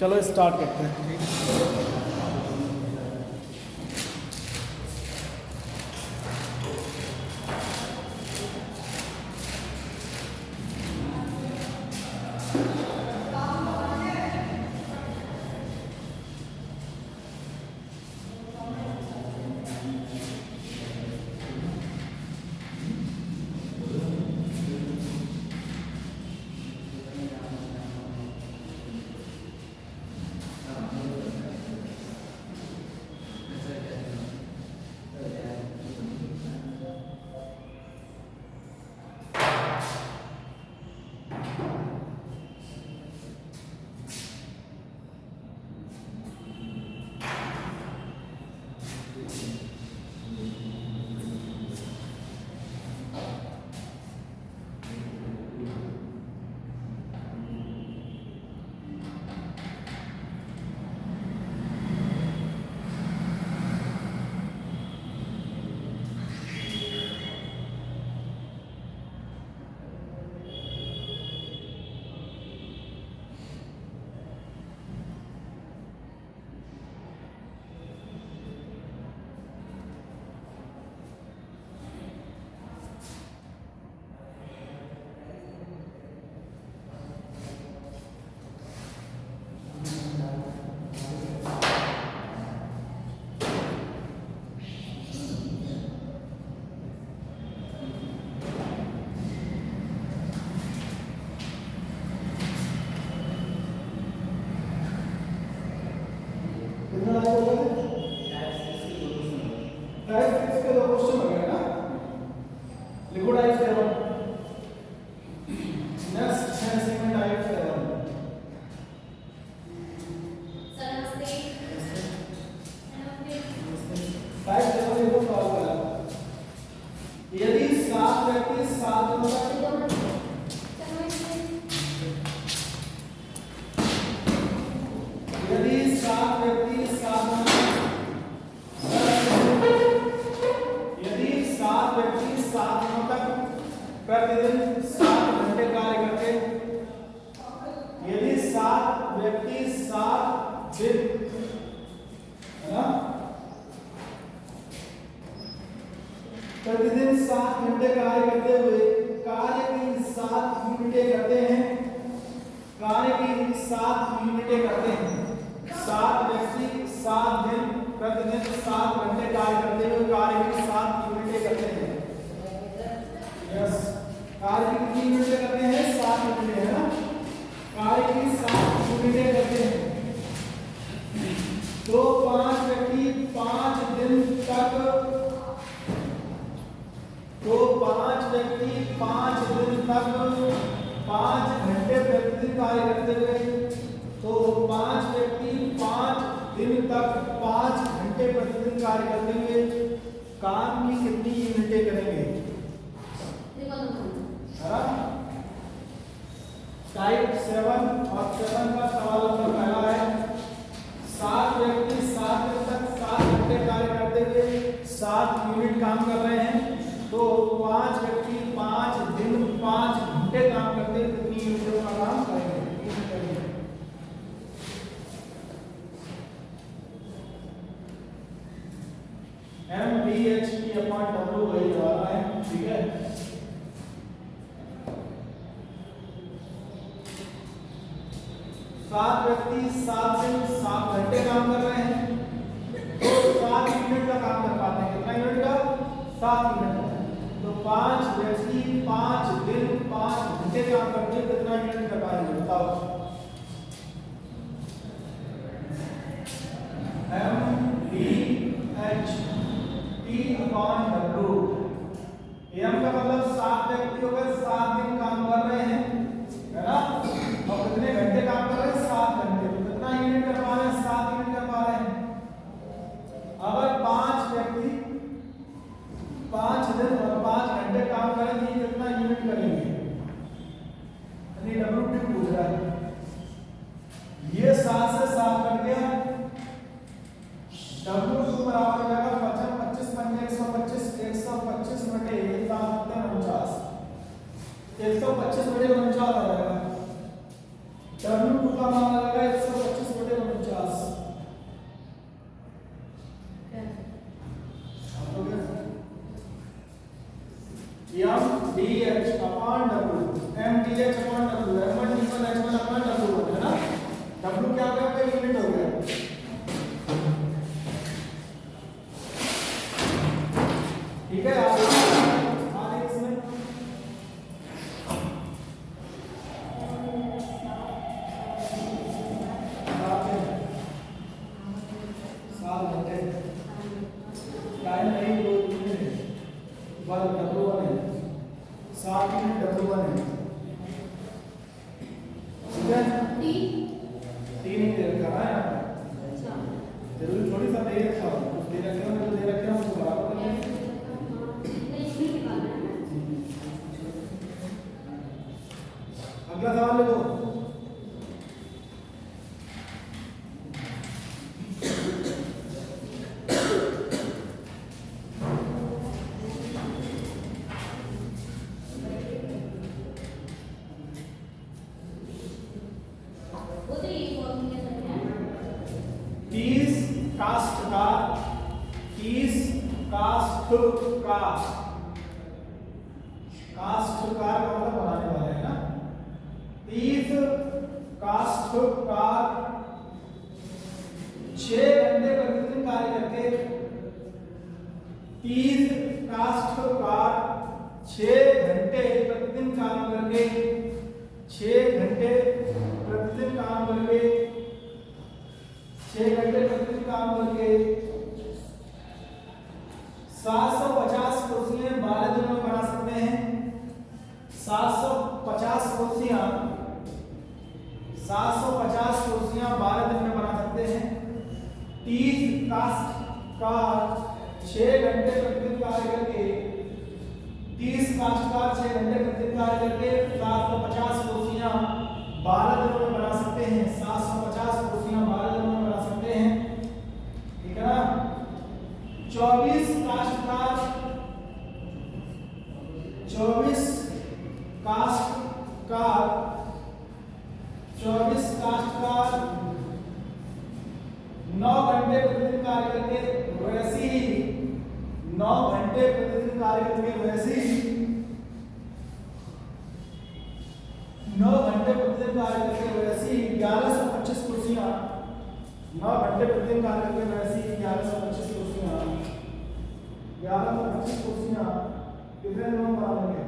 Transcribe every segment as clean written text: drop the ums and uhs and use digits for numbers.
चलो स्टार्ट करते हैं। यदि 7 व्यक्ति 7 दिनों तक प्रतिदिन 7 घंटे कार्य करते हैं, यदि 7 व्यक्ति 7 दिन है ना प्रतिदिन 7 घंटे कार्य करते हुए कार्य की 7 यूनिटें करते हैं, कार्य की 7 यूनिटें करते हैं। 7 व्यक्ति 7 दिन प्रतिदिन 7 घंटे कार्य करते हुए कार्य की 7 यूनिटें करते हैं। यस, कार्य की कितनी यूनिटें करते हैं? 7 यूनिटें, है ना। कार्य की 7 यूनिटें करते हैं तो 5 व्यक्ति 5 दिन तक, तो 5 व्यक्ति 5 दिन तक 5 घंटे प्रतिदिन कार्य करते हुए, तो 5 व्यक्ति 5 दिन तक 5 घंटे प्रतिदिन कार्य करते हुए काम की कितनी यूनिटें करेंगे? टाइप 7 और 7 का सवाल नंबर पहला है। 7 व्यक्ति 7 दिन तक 7 घंटे कार्य करते हुए 7 यूनिट काम कर रहे हैं, तो 5 व्यक्ति 5 दिन 5 घंटे काम करते हुए कितनी यूनिटों का काम करेंगे? MBHP/W वही वाला है, ठीक है। 7 व्यक्ति 7 दिन 7 घंटे काम कर रहे हैं, तो 7 यूनिट का काम कर पाते हैं। कितना यूनिट का? 7 यूनिट का। तो 5 व्यक्ति 5 दिन 5 घंटे काम करते हैं, कितना यूनिट कर पाएंगे? बताओ। MBHP/W। M का मतलब 7 व्यक्ति होकर 7 दिन काम कर रहे हैं, है ना, और कितने घंटे काम कर रहे हैं? 7 घंटे। तो कितना यूनिट कर पा रहे हैं? 7 यूनिट कर पा रहे हैं। अगर 5 व्यक्ति 5 दिन और 5 घंटे काम करें तो कितना यूनिट करेंगे? यानी W2 पूछ रहा है। ये 7 से 7 कट गया, W2 बराबर हो जाएगा 25 पंजे 125, 125 बटे 7 49, 125 बटे 49 आ जाएगा। W2 का मान आ जाएगा 125 है 3 ही दे रखा है यहाँ पर, जरूरी थोड़ी सा दे रखा हो, कुछ दे रखे हो तो दे रखे हो उसको बराबर कर लेंगे। अगला सवाल ले लो। काष्ठकार का मतलब बनाने वाले है ना। 30 काष्ठकार 6 घंटे प्रतिदिन कार्य करके 30 काष्ठकार 6 घंटे प्रतिदिन काम करके 6 घंटे प्रतिदिन काम करके 6 घंटे प्रतिदिन काम करके 750 कुर्सियां 12 दिनों में बना सकते हैं। 750 कुर्सियां 12 दिन में बना सकते हैं। 30 काष्ठकार 6 घंटे प्रतिदिन कार्य करके 30 काष्ठकार 6 घंटे प्रतिदिन कार्य करके 750 कुर्सियां 12 दिनों में बना सकते हैं। 750 कुर्सियां 12 दिनों में बना सकते हैं, ठीक है ना। 24 काष्ठकार 9 घंटे प्रतिदिन कार्य करके वैसे ही 9 घंटे प्रतिदिन कार्य करके वैसे ही 9 घंटे प्रतिदिन कार्य करके वैसे ही 1125 कुर्सियां 9 घंटे प्रतिदिन कार्य करके वैसे ही 1125 कुर्सियां 1125 कुर्सियां कितने दिनों में बना लेंगे?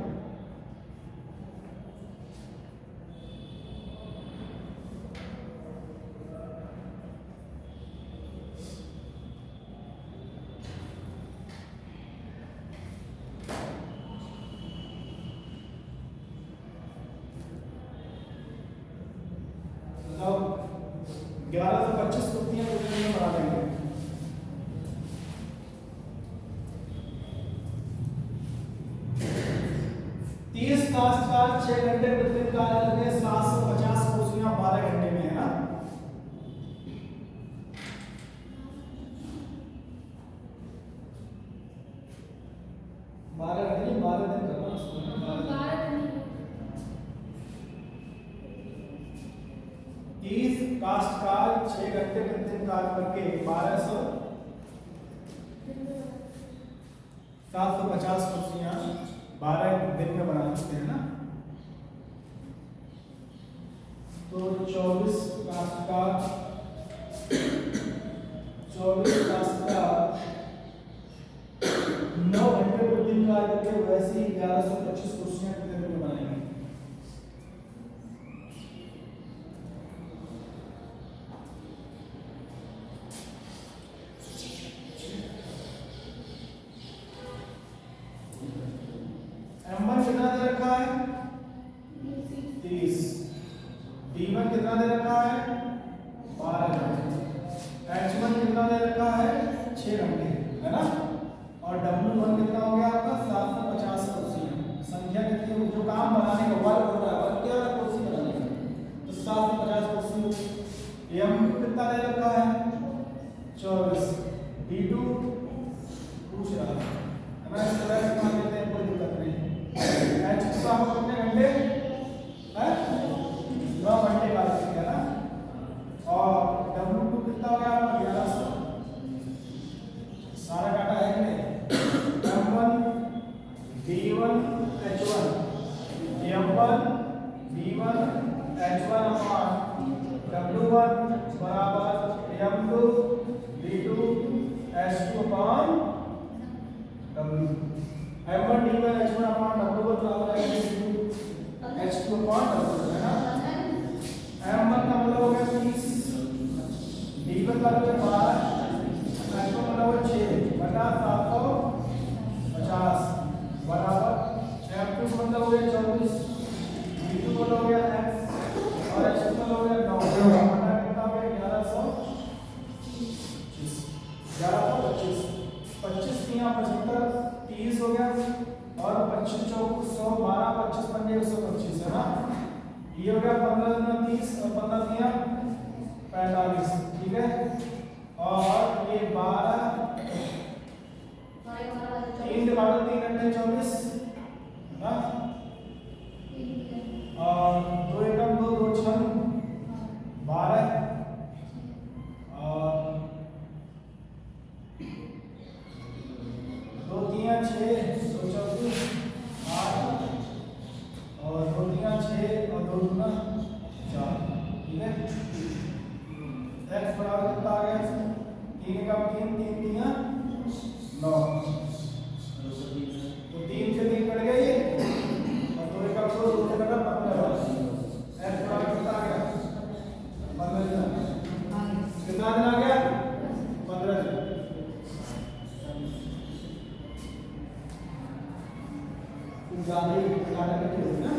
बताओ 1125 कुर्सियां कितने दिनों में बना लेंगे? काष्ठकार 6 घंटे प्रतिदिन कार्य करके 750 कुर्सियां 12 घंटे में, है ना। बारह घंटे 12 दिन करना उसको 30 काष्ठकार 6 घंटे प्रतिदिन कार्य करके 750 कुर्सियां 12 दिन में बना सकते हैं ना। तो 24 काष्ठकार 9 घंटे प्रतिदिन कार्य करके वैसे ही 1125 कुर्सियां कितने दिन में बनाएंगे? M1 कितना दे रखा है? 30। D1 कितना दे रखा है? 12 घंटे। H1 कितना दे रखा है? 6 घंटे, है ना। और W1 कितना हो गया आपका? 750 कुर्सियां। संख्या कितनी होगी? जो काम बनाने का वर्क हो रहा है, वर्क क्या है? कुर्सी बनाने का, तो 750 कुर्सी। M2 कितना दे रखा है? 24। D2 पूछ रहा है ना, इस तरह से मान लेते हैं, कोई दिक्कत नहीं। H2 का हम कितने घंटे है? 9 घंटे का है ना। और W2 कितना हो गया? 1100। सारा डाटा है कि नहीं? M1 D1 H1 M1 D1 H1 upon W1 बराबर M2 D2 H2 upon W। M1 D1 H1 upon W1 बराबर M2 H2 अपॉन W, है ना। M1 का मतलब हो गया 30, D1 का मतलब 12, H1 का मतलब 6 बटा 750 बराबर M2 का मतलब हो गया 24, D2 का मतलब हो गया X और एस्टिमल हो गया 9 बटा कितना हो गया 1125 25 तिया 75 30 हो गया और 25 चौक 100 12 25 पंजे 125 है ना। ये हो गया 15 दुना 30 और 15 तिया 45 ठीक है। और ये 12 3 डिवाइड 3 घंटे 24 है ना। और 2 एकम 2 2 छन 12 और 2 तिया 6 2 चौकी 8 और 2 तिया 6 और 2 दुना 4 ठीक है। x बराबर कितना आ गया 3 का 3 3 तिया 9 तो 3 से 3 कट गया ये और 2 का 2 2 से कटा 15 x बराबर कितना आ गया 15 कितना दिन आ गया 15 दिन। ज्यादा कटे हुए ना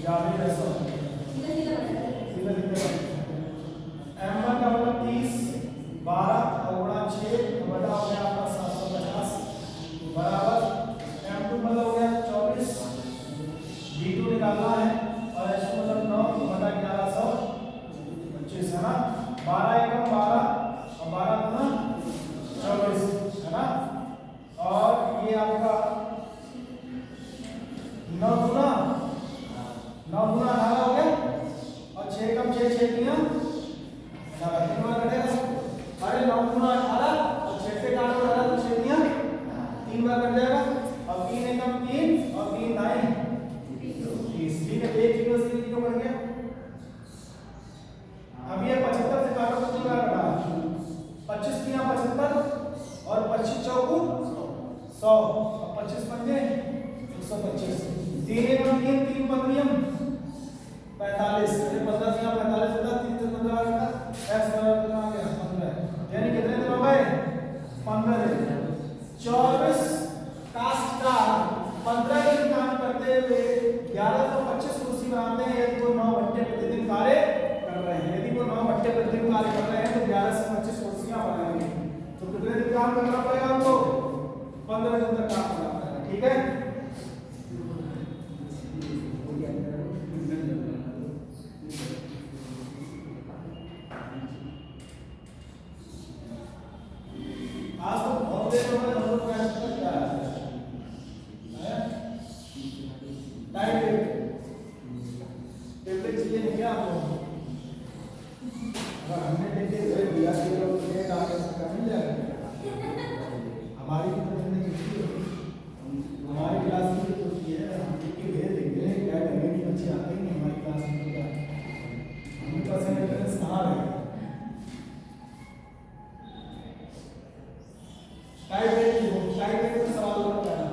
ज्यादा ऐसा सीधा m1 का मतलब 30 12 और गुणा 6 बटा हो गया आपका 750 बराबर m2 मतलब हो गया 24 d2 निकालना है और h2 मतलब 9 बटा 1125 है ना। 12 एकम 12 और 12 गुना 24 है ना। और ये आपका 9 गुना 18 हो गया और 6 कम 6 6 तिया 3 बार कटेगा। अरे 9 गुना 18 और 6 से काटो 18 तो 6 तिया 3 बार कट जाएगा और 3 एकम 3 और 3 9 30 ठीक है। एक 0 से 0 बढ़ गया। अब ये 75 से काटो तो 3 बार कटा 25 तिया 75 और 25 चौको 100 और 25 पंजे 125 3 एकम 3 3 पंद्रियम 45 ये 15 तिया 45 होता 3 से 15 होता x बराबर कितना आ गया 15 यानी कितने दिन हो गए 15 दिन। 24 कास्ट का 15 दिन काम करते हुए 1125 कुर्सी बनाते हैं यदि वो 9 घंटे प्रतिदिन कार्य कर रहे हैं। यदि वो 9 घंटे प्रतिदिन कार्य कर रहे हैं तो 1125 कुर्सियां बनाएंगे। तो कितने दिन काम करना पड़ेगा उनको 15 दिन तक काम करना पड़ेगा ठीक है। आज तो बहुत देर हो गए हम लोग क्या है टाइम टेबल चाहिए नहीं क्या आपको अगर हमने देखे दिया कि लोग डेट आगे तक मिल जाएगा। हमारी भी तो हमने कितनी हमारी क्लास में तो है हम लिख के भेज देंगे क्या करेंगे कि बच्चे आते ही नहीं हमारी क्लास में तो क्या हमें तो ऐसे अटेंडेंस कहाँ रहेगा। टाइप में सवाल होता है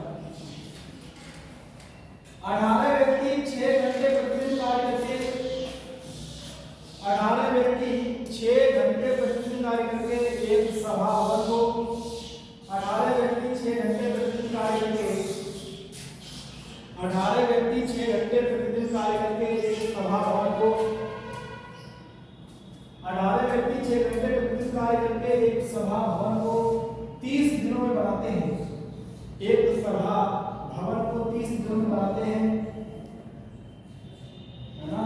18 व्यक्ति 6 घंटे प्रतिदिन कार्य करके 18 व्यक्ति 6 घंटे प्रतिदिन कार्य करके एक सभा भवन को 18 व्यक्ति 6 घंटे प्रतिदिन कार्य करके 18 व्यक्ति 6 घंटे प्रतिदिन कार्य करके एक सभा भवन को 18 व्यक्ति 6 घंटे प्रतिदिन कार्य करके एक सभा भवन को 30 दिनों में बनाते हैं। एक सभा भवन को 30 दिनों में बनाते हैं है ना।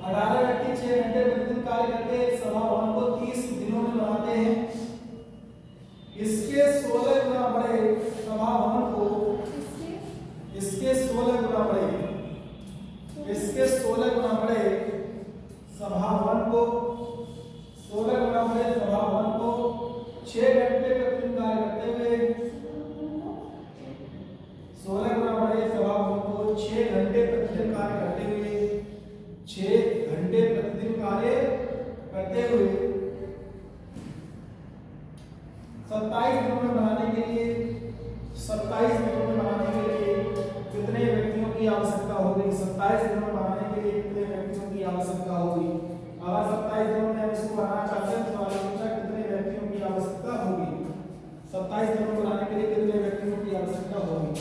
18 व्यक्ति 6 घंटे प्रतिदिन कार्य करके एक सभा भवन को 30 दिनों में बनाते हैं। इसके 16 गुना बड़े सभा भवन को इसके 16 गुना बड़े सभा भवन को 16 गुना बड़े सभा भवन को 6 घंटे प्रतिदिन कार्य करते हुए 16 गुना बड़े सभा भवन को 6 घंटे प्रतिदिन कार्य करते हुए 6 घंटे प्रतिदिन कार्य करते हुए 27 दिनों में बनाने के लिए 27 दिनों में बनाने के लिए कितने व्यक्तियों की आवश्यकता होगी। 27 दिनों में बनाने के लिए कितने व्यक्तियों की आवश्यकता होगी। अगर 27 दिनों में इसको बनाना चाहते हैं तो आलोचना कितने व्यक्तियों की आवश्यकता होगी। 27 दिनों में बनाने के लिए कितने व्यक्तियों की आवश्यकता होगी।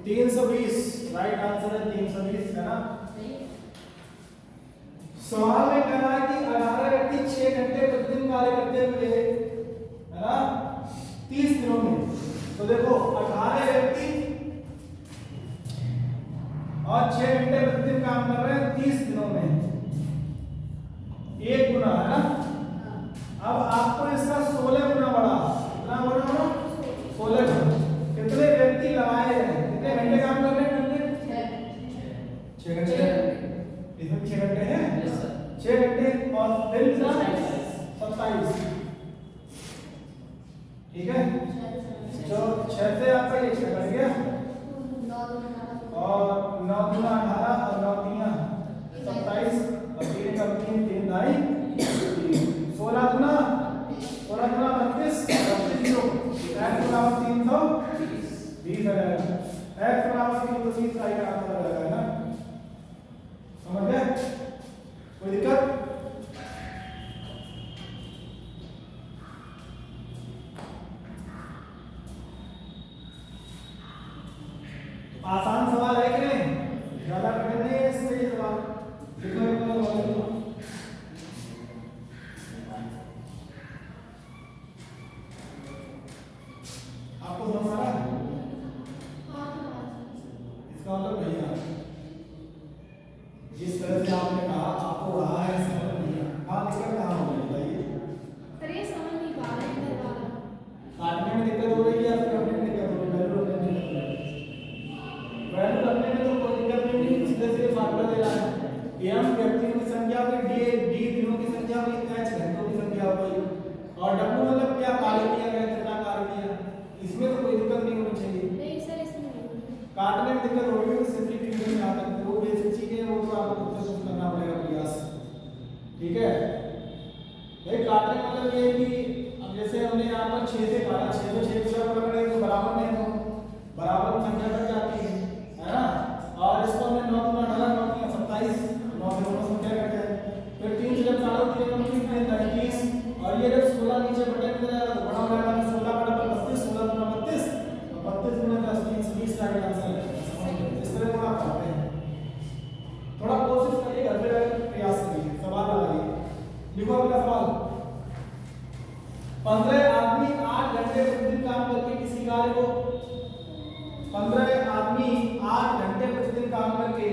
320, राइट आंसर है 320, है ना। सवाल में कह रहा है कि 18 व्यक्ति 6 घंटे प्रतिदिन कार्य करते हुए, है ना, 30 दिनों में। तो देखो 18 व्यक्ति और 6 घंटे प्रतिदिन काम कर रहे हैं 30 दिनों में, एक गुना, है ना। अब आपको इसका 16 गुना बढ़ा, कितना बढ़ा? 16 गुना। कितने व्यक्ति लगाए हैं, कितने घंटे काम कर रहे हैं? 6 घंटे। इसमें 6 घंटे हैं, 6 घंटे और फिर 27, ठीक है। जो 6 से आपका ये 6 बढ़ गया और 9 गुना 18 और 9 तीन 27 और 3 का 3 3 ढाई 16 गुना 32 जीरो x बराबर 320 आ जाएगा। x बराबर 320 का आंसर आ जाएगा, है ना। समझ गए? कोई दिक्कत? आसान सवाल है कि नहीं? ज्यादा कठिन नहीं है इससे ये सवाल। लिखो आपको समझ आ रहा है? इसका मतलब नहीं आ रहा। जिस तरह से आपने कहा आपको रहा है, समझ नहीं आ रहा। हाँ, दिक्कत कहाँ हो रही है बताइए? सर ये समझ नहीं पा रहे हैं इधर वाला। काटने में दिक्कत हो रही है या फिर करने में दिक्कत हो रही है? वैल्यू करने में तो कोई दिक्कत नहीं है, सीधे सीधे फार्मूला दे रहा है। m व्यक्तियों की संख्या हुई, d दिनों की संख्या हुई, h घंटों की संख्या हुई और w मतलब क्या कार्य किया गया, कितना कार्य किया। इसमें तो कोई दिक्कत नहीं होनी चाहिए। नहीं सर इसमें नहीं। काटने में दिक्कत होगी तो सिंपलीफिकेशन में आता है, वो बेसिक चीजें हैं, वो तो आपको खुद से करना पड़ेगा प्रयास, ठीक है। भाई काटने का मतलब ये है कि अब जैसे हमने यहाँ पर 6 से काटा, 6 से 6 को जब पकड़े तो बराबर नहीं, तो बराबर संख्या बन जाती है ना। और इसको हमने 9 गुना 18 9 गुना 27 9 से दोनों संख्या कट जाए, फिर 3 से जब काटो 3 में 30 और ये जब 16 नीचे बटे में जाएगा तो बड़ा हो जाएगा, 16 बटा 32 16 गुना 32 और 32 गुना 10 320 राइट आंसर है। इस तरह थोड़ा करते हैं, थोड़ा कोशिश करिए, घर पे प्रयास करिए, सवाल लगाइए। लिखो अगला सवाल। 15 आदमी 8 घंटे प्रतिदिन काम करके किसी कार्य को 15 आदमी 8 घंटे प्रतिदिन काम करके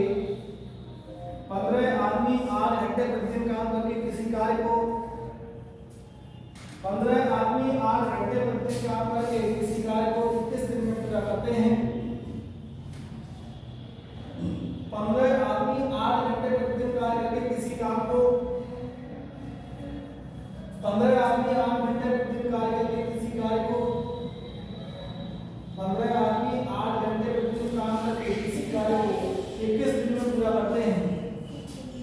15 आदमी 8 घंटे प्रतिदिन काम करके किसी कार्य को 15 आदमी 8 घंटे प्रतिदिन काम करके किसी कार्य को किस दिन में पूरा करते हैं? 15 आदमी 8 घंटे प्रतिदिन कार्य करके किसी काम को 15 आदमी 8 घंटे प्रतिदिन कार्य करके किसी कार्य को 15 आदमी 8 घंटे प्रतिदिन काम करके किसी कार्य को 21 दिन में पूरा करते हैं,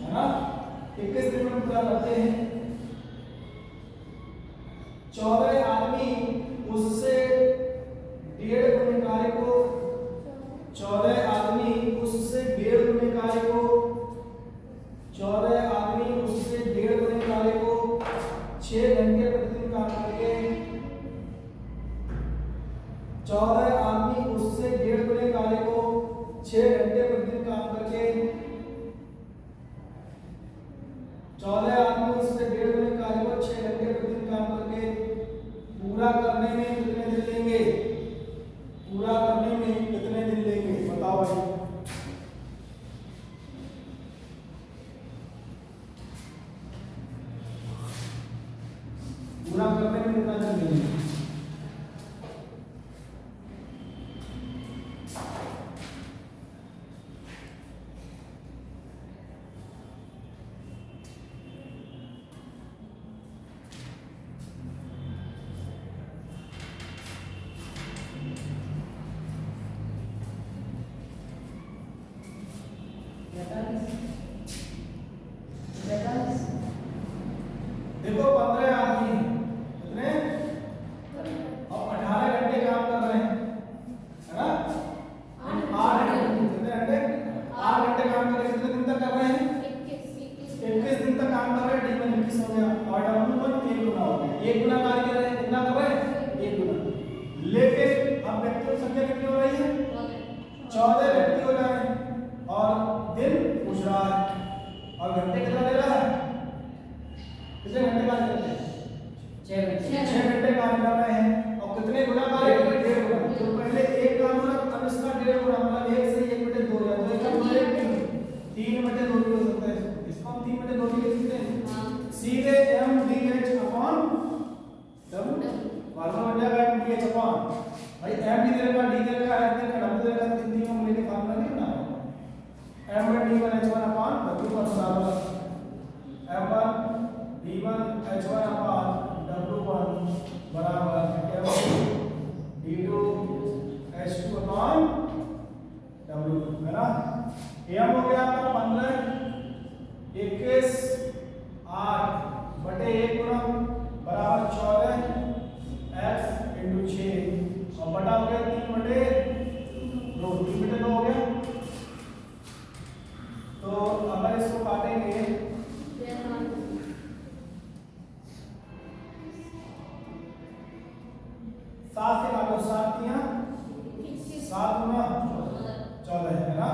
है ना। 21 दिन में पूरा करते हैं। 14 आदमी उससे 1.5 गुने कार्य को 14 आदमी उससे 1.5 गुने कार्य को 14 आदमी उससे 1.5 गुने कार्य को 6 घंटे प्रतिदिन काम करके 14 आदमी उससे 1.5 गुने कार्य को 6 घंटे प्रतिदिन काम करके 14 आदमी उससे 1.5 गुने कार्य को 6 घंटे प्रतिदिन काम करके पूरा करने में कितने दिन लेंगे? पूरा करने में कितने दिन लेंगे बताओ भाई। पूरा करने में कितना दिन लेंगे? देखो 15 आदमी कितने और 18 घंटे काम कर रहे हैं, है ना। 8 घंटे कितने घंटे? 8 घंटे काम कर रहे हैं, कितने दिन तक कर रहे हैं? 21 दिन तक काम कर रहे हैं। डी में 21 हो गया और W1 1 गुना हो गया, 1 गुना कार्य कर रहे हैं, कितना कर रहे हैं? 1 गुना। लेकिन अब व्यक्तियों की संख्या कितनी हो रही है? 14 14 व्यक्ति हो जाए और दिन पूछ रहा है और घंटे कितना दे रहा है, कितने घंटे कार्य करते हैं, 6 घंटे कार्य कर रहे हैं और कितने गुना कार्य कर रहे हैं, 1.5 गुना। तो पहले एक काम हुआ, अब इसका 1.5 गुना, मतलब 1 से 1/2 हो जाता है, 3/2 भी हो सकता है, इसको हम 3/2 भी लिख सकते हैं। सीधे mdh अपॉन w फॉर्मूला बन जाएगा mdh अपॉन, भाई m भी दे रखा, d दे रखा, h दे रखा, w दे रखा, तीन तीनों को लेके फॉर्मूला नहीं बनाना, m/d1h1 अपॉन w पर बराबर m1 d1h1 अपॉन w1 बराबर d2h2 अपॉन w, है ना। m हो गया आपका 15, 21 8 बटे 1 गुना बराबर 14 x इंटू 6 और बटा हो गया 3/2, 3/2 हो गया। तो अगर इसको काटेंगे 7 से काटो, 7 तिया 7 गुना 14 है ना,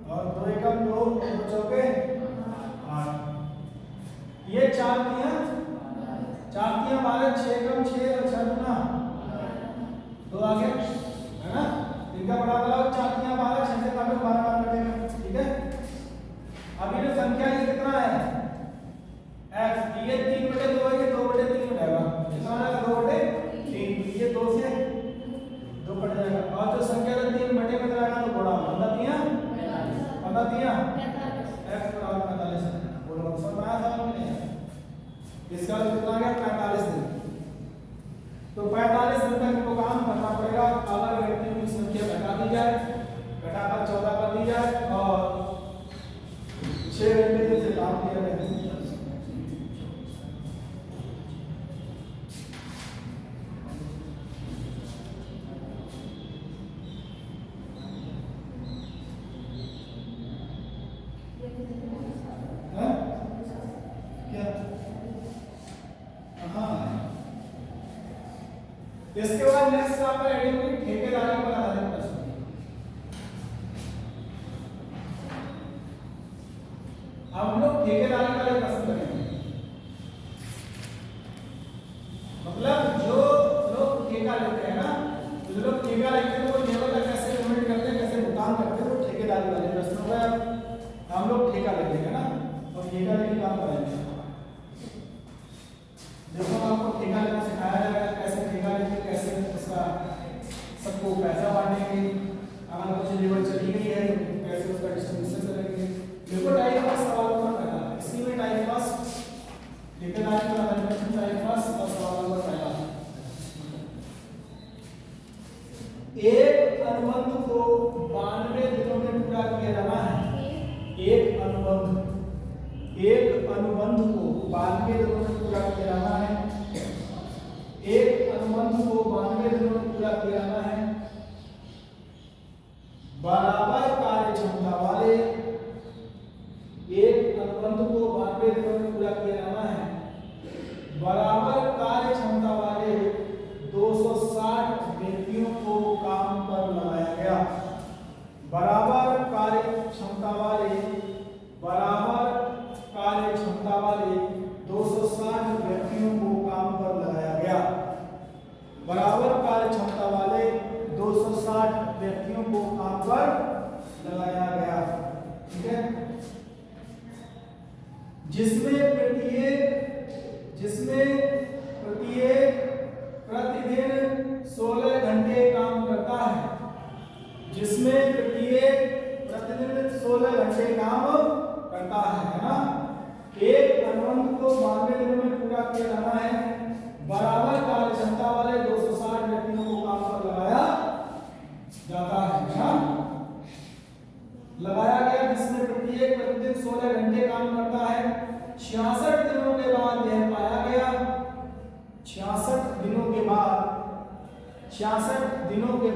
और 2 एकम 2 चौके 8, ये 4 तिया 12, 6 एकम 6 और 6 गुना 2 आ गया, है ना। इनका बड़ा बनाओ, 4 तिया 12, 6 से काटो 12 बार कटेगा, ठीक है। अब ये जो संख्या ये कितना है x, ये 3/2 है, ये 2/3 हो जाएगा, कितना आ जाएगा 2/3, ये 2 से 2 कट जाएगा और जो संख्या 3 बटे में जाएगा तो गुणा 15 तिया x बराबर 45 है। बोलो समझ में आया था नहीं? इसका कितना आ गया 45 दिन। तो 45 दिन तक को काम करना पड़ेगा। अगर व्यक्तियों की संख्या घटा दी जाए, घटाकर 14 कर दी जाए और 6 घंटे से काम किया जाए। इसके बाद नेक्स्ट आपका एडिंग की ठेकेदारी पर आधारित प्रश्न। अब हम लोग ठेकेदारी वाले प्रश्न करेंगे, मतलब जो लोग ठेका लेते हैं ना, जो लोग ठेका लेते हैं वो लेबर का कैसे पेमेंट करते हैं, कैसे भुगतान करते हैं, वो ठेकेदारी वाले प्रश्न हो गए। हम लोग ठेका लेते हैं ना, और ठेका लेके काम करेंगे। देखो आपको ठेका लेना सिखाया जाएगा, कैसे ठेका लेंगे, कैसे उसका सबको पैसा बांटेंगे, अगर कुछ लेबर चली गई है तो कैसे उसका डिस्ट्रीब्यूशन करेंगे। देखो टाइप फर्स्ट सवाल नंबर पहला, इसी में टाइप फर्स्ट ठेकेदारी का मैनेजमेंट टाइप फर्स्ट और सवाल नंबर पहला। एक अनुबंध को 92 दिनों में पूरा किया जाना है। एक अनुबंध को 92 दिनों में पूरा किया जाना है। एक अनुबंध को 92 दिनों में पूरा किया जाना है। बराबर कार्य क्षमता वाले, एक अनुबंध को 92 दिनों में पूरा किया जाना है। बराबर कार्य क्षमता वाले 260 व्यक्तियों को काम पर लगाया गया। बराबर कार्य क्षमता वाले 260 व्यक्तियों को काम पर लगाया गया। बराबर कार्य क्षमता वाले 260 व्यक्तियों को काम पर लगाया गया, ठीक है। जिसमें प्रत्येक प्रतिदिन 16 घंटे काम करता है। जिसमें प्रत्येक प्रतिदिन 16 घंटे काम करता है ना। एक अनुबंध को 92 दिनों में पूरा किया जाना है। बराबर कार्य क्षमता वाले 260 व्यक्तियों को काम पर लगाया जाता है ना, लगाया गया। जिसमें प्रत्येक प्रतिदिन 16 घंटे काम करता है। 66 दिनों के बाद यह पाया गया 66 दिनों के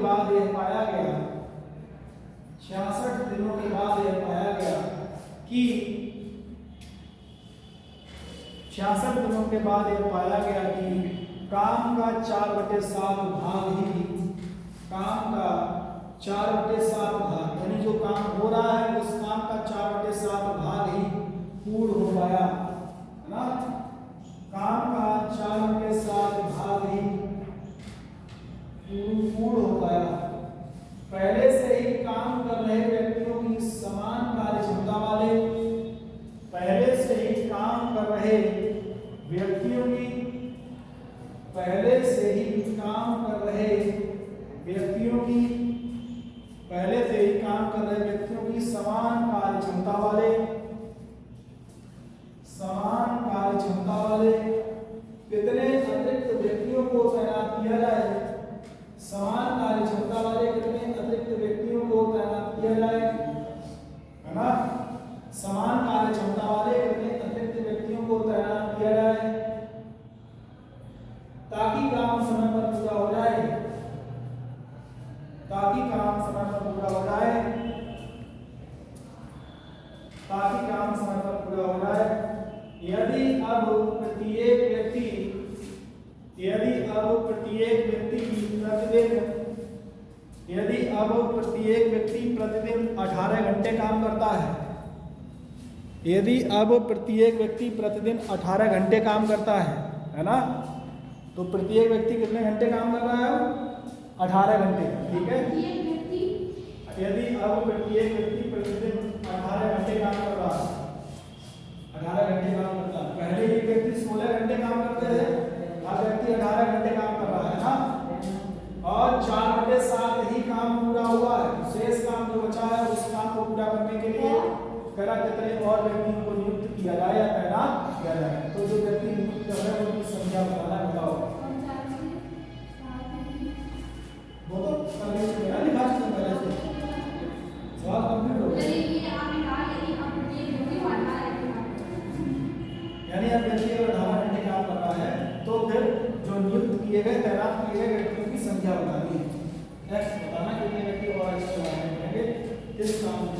बाद यह पाया गया 66 दिनों के बाद यह पाया गया कि 66 दिनों के बाद यह पाया गया कि काम का 4/7 भाग ही काम का 4/7 भाग, यानी जो काम हो रहा है उस काम का 4/7 भाग ही पूर्ण हो पाया, है ना। काम का 4/7 भाग ही पूर्ण हो पाया। पहले से ही काम कर रहे व्यक्तियों की समान कार्य क्षमता वाले, पहले से ही काम कर रहे व्यक्तियों की, पहले से ही काम कर रहे व्यक्तियों की, पहले से ही काम कर रहे व्यक्तियों की समान कार्य क्षमता वाले, समान कार्य क्षमता वाले कितने अतिरिक्त व्यक्तियों को तैनात किया जाए, समान कार्य क्षमता वाले कितने अतिरिक्त व्यक्तियों को तैनात किया जाए, है ना। समान कार्य क्षमता वाले कितने अतिरिक्त व्यक्तियों को तैनात किया जाए ताकि काम समय पर पूरा हो जाए, ताकि काम समय पर पूरा हो जाए, ताकि काम समय पर पूरा हो जाए। यदि अब प्रत्येक व्यक्ति प्रतिदिन 18 घंटे काम करता है, यदि अब प्रत्येक व्यक्ति प्रतिदिन 18 घंटे काम करता है ना, तो प्रत्येक व्यक्ति कितने घंटे काम कर रहा है? 18 घंटे, ठीक है। यदि अब प्रत्येक व्यक्ति प्रतिदिन 18 घंटे काम कर रहा है, 18 घंटे काम करता है, पहले ये व्यक्ति 16 घंटे काम करते थे, अब व्यक्ति 18 घंटे काम कर रहा है ना, और 4/7 ही काम पूरा हुआ है, शेष काम जो बचा है उस काम को पूरा करने के लिए करा कितने और व्यक्तियों को नियुक्त किया जाए या तैनात किया जाए। तो जो व्यक्ति नियुक्त कर रहे हैं उनकी संख्या बताना, बताओ। वो तो करने से मेरा लिखा चुका पहले से, सवाल कंप्लीट हो गया। यानी अब व्यक्ति अगर 18 घंटे काम कर रहा है तो फिर जो नियुक्त किए गए तैनात किए गए व्यक्तियों की संख्या बतानी है, एक्स बताना कितने व्यक्ति और एक्स्ट्रा लगाएंगे इस काम को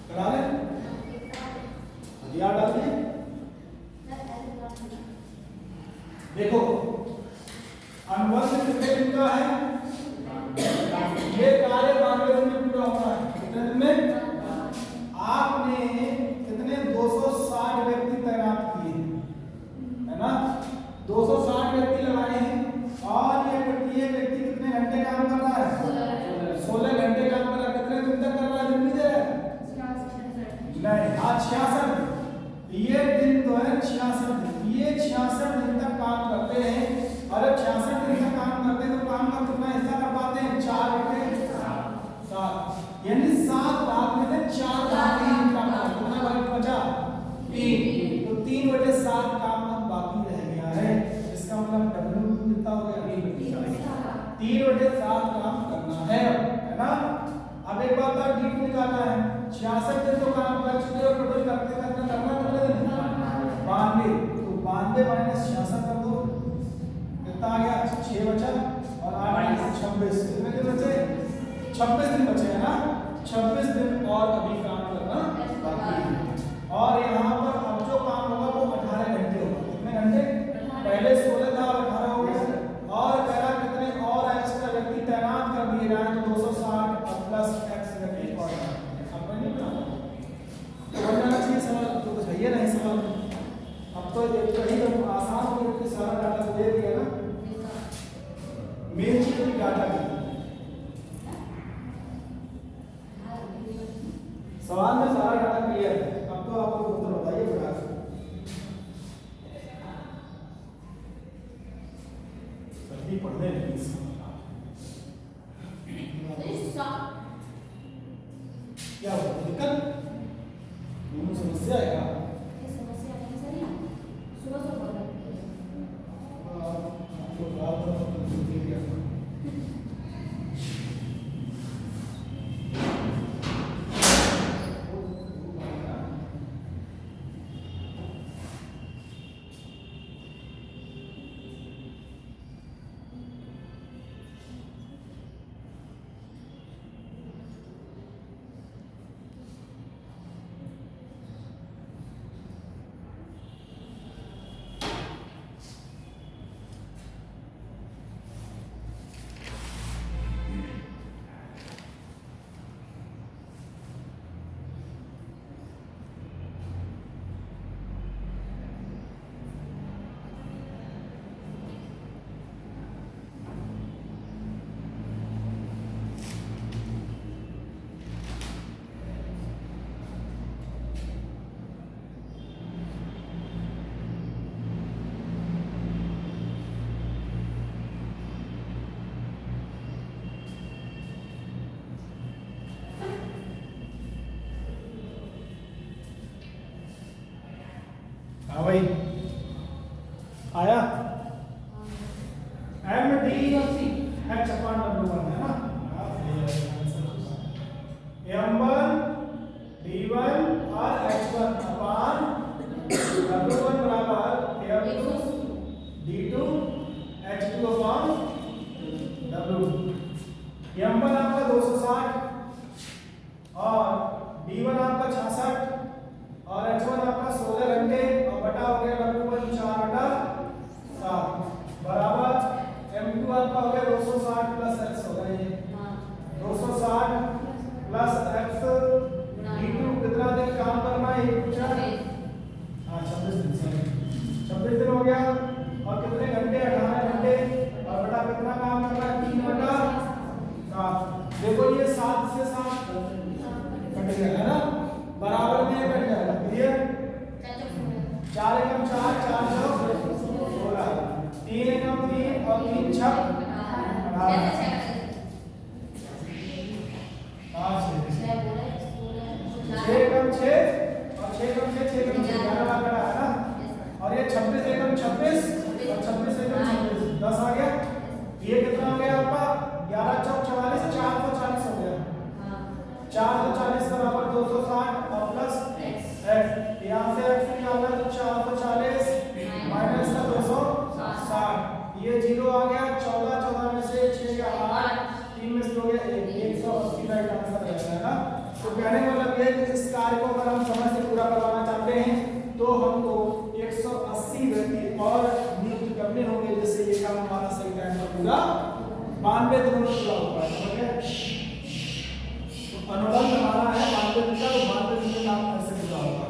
करा ले, हथियार डाल दिए। देखो अनुबंध कितने दिन का है, ये कार्य 12 दिन में पूरा होना है, कितने दिन में? आपने कितने 260 व्यक्ति तैनात किए है ना, 260 व्यक्ति लगाए हैं, और ये प्रत्येक व्यक्ति कितने घंटे काम कर रहा है? 16 घंटे काम कर रहा है। कितने दिन तक कर रहा है? दिन भी दे रहा है नहीं, हाँ 66, ये दिन तो है 66 दिन, ये 66 दिन तक काम करते हैं। और जब 66 दिन तक काम करते हैं तो काम का कितना हिस्सा कर पाते हैं? 4/7, यानी 7 भाग में से 4 भाग ही काम करते हैं। कितना भाग बचा? 3, तो 3/7 काम अब बाकी रह गया है। इसका मतलब W कितना हो गया? 3/7 काम करना है ना। अब एक बात और D निकालना है, 66 दिन तो काम कर चुके हो, टोटल करते करते करना कितने दिन? 92, तो 92 माइनस 66 कर दो, कितना आ गया? 6 बचा, और 8 26, कितने दिन बचे? 26 दिन बचे है ना, 26 दिन और अभी काम करना बाकी है। और यहाँ पर अब जो काम होगा वो 18 घंटे होगा। कितने घंटे? पहले 16 था, 18 हो गया, और कह रहा कितने और एक्स्ट्रा व्यक्ति तैनात कर दिए जाए, तो 260 प्लस एक्स व्यक्ति और अब नहीं बना तो जाना चाहिए सवाल, तो कुछ है नहीं सवाल। अब तो कहीं तो आसान हो गया, सारा डाटा दे दिया ना, मेन चीज की डाटा की सवाल में सारा डाटा क्लियर है। अब तो आपको उत्तर बताइए बता सही पढ़ने नहीं क्या हुआ दिक्कत? समस्या है क्या? भाई आया M D H upon W1 है ना M1 D1 और H1 अपॉन W1 बराबर M2 D2 H2 upon W2। M1 आपका 260 और D1 आपका 66 और H1 आपका 16 घंटे और बटा हो गया W1 4/7 बराबर M2 आपका हो गया 260 प्लस X हो गया ये 260 प्लस X D2 कितना दिन काम करना है ये पूछा। हाँ 26 दिन सही 26 दिन हो गया और कितने घंटे 18 घंटे और बटा कितना काम करना है 3/7। देखो ये 7 से 7 कट गया है ना बराबर में ये कट जाएगा क्लियर 4 एकम 4 4 16 3 एकम 3 और 3 6 6 एकम 6 और 6 एकम 6 6 एकम 11 बार करा है ना और ये 26 एकम 26 और 26 एकम 26 10 आ गया। ये कितना हो गया आपका 11 चौक 44 440 हो गया 440 बराबर 260 और प्लस x यहाँ से x निकालना तो 440 माइनस का 260 ये 0 आ गया 14 14 में से 6 का 8 3 में से हो गया 180 का आंसर रहता है ना। तो कहने का मतलब ये कि इस कार्य को अगर हम समय से पूरा करवाना चाहते हैं तो हमको 180 व्यक्ति और नियुक्त करने होंगे जिससे ये काम हमारा सही टाइम पर पूरा 92 दिनों में पूरा हो पाएगा। तो अनुबंध हमारा है 92 दिन का तो 92 दिन में काम कैसे पूरा होगा।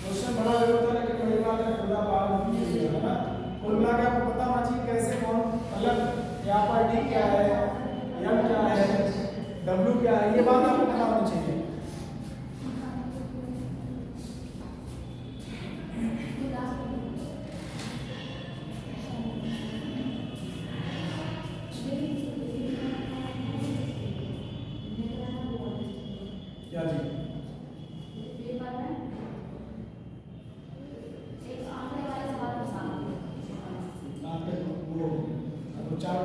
क्वेश्चन बड़ा होता है कि कोई बात है पूरा बात नहीं है ना कुल मिला के आपको पता होना चाहिए कैसे कौन मतलब यहाँ पर D क्या है M क्या है W क्या है ये बात आपको पता होनी चाहिए। क्या जी चार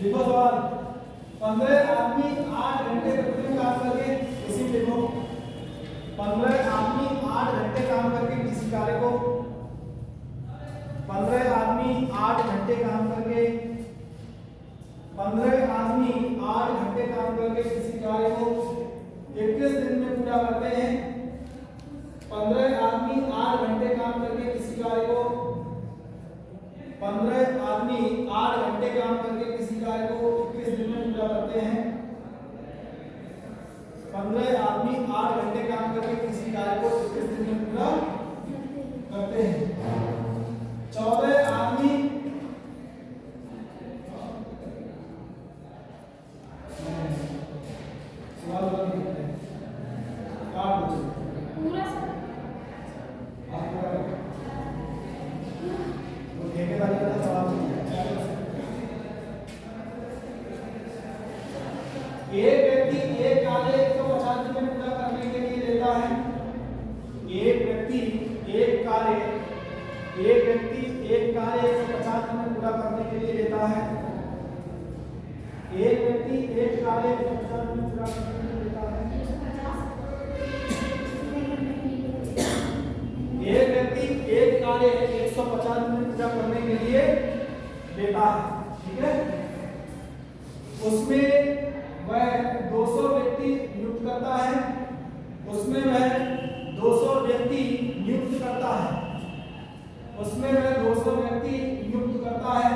देखो सवाल 15 आदमी 8 घंटे प्रतिदिन काम करके किसी देखो 15 आदमी 8 घंटे काम करके किसी कार्य को 15 आदमी 8 घंटे काम करके 15 आदमी 8 घंटे काम करके किसी कार्य को 21 दिन में पूरा करते हैं। 15 आदमी 8 घंटे काम करके किसी कार्य को 15 आदमी 8 घंटे काम करके किसी कार्य को 21 दिन में पूरा करते हैं। 15 आदमी 8 घंटे काम करके किसी कार्य को 21 दिन में पूरा करते हैं। 14 आदमी सवाल करते हैं पूरा ठेकेदारी का सवाल एक व्यक्ति एक कार्य 150 दिन में पूरा करने के लिए लेता है। एक व्यक्ति एक कार्य 150 दिन में पूरा करने के लिए लेता है। एक व्यक्ति एक कार्य 150 दिन में पूरा करने के लिए लेता है। एक व्यक्ति एक कार्य 150 दिन में पूरा करने के लिए देता है, ठीक है। उसमें वह 200 व्यक्ति नियुक्त करता है, उसमें वह 200 व्यक्ति नियुक्त करता है, उसमें वह 200 व्यक्ति नियुक्त करता है।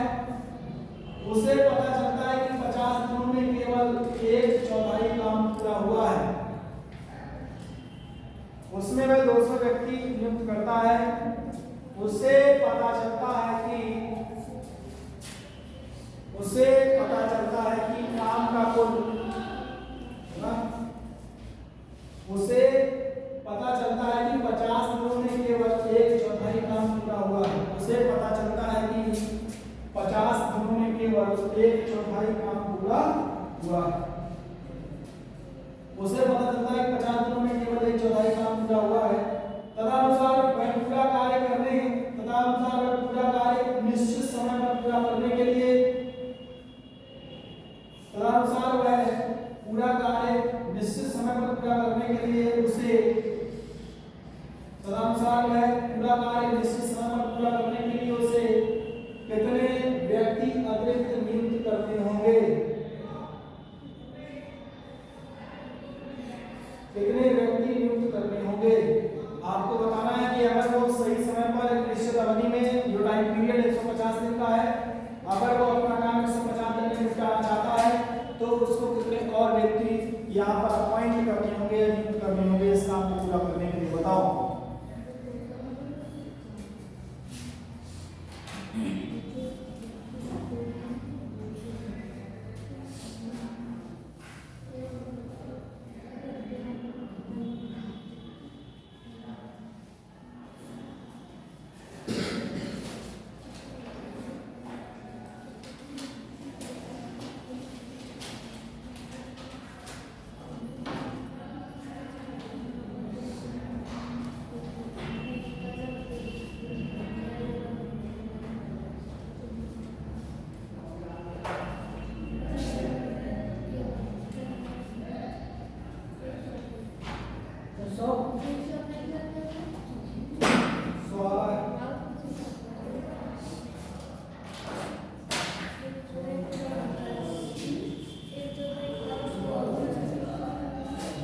उसे पता चलता है कि 50 दिनों में केवल 1/4 काम पूरा हुआ है। उसमें वह 200 व्यक्ति नियुक्त करता है, उसे पता चलता है कि काम का कुल, उसे पता चलता है कि 50 दिनों में केवल 1/4 काम पूरा हुआ है। उसे पता चलता है कि 50 दिनों में केवल 1/4 काम पूरा हुआ है। उसे पता चलता है कि 50 दिनों में केवल 1/4 काम पूरा हुआ है। तदनुसार वह पूरा कार्य निश्चित समय पर पूरा करने के लिए उसे कितने व्यक्ति अतिरिक्त नियुक्त करने होंगे? कितने व्यक्ति नियुक्त करने होंगे? आपको बताना है कि अगर वो सही समय पर एक निश्चित अवधि में, जो टाइम पीरियड 150 दिन का है, अगर वो अपना काम 150 दिन में निपटाना चाहता है तो उसको कितने और व्यक्ति यहाँ पर अपॉइंट करने होंगे, नियुक्त करने होंगे इस काम को पूरा करने के लिए? बताओ।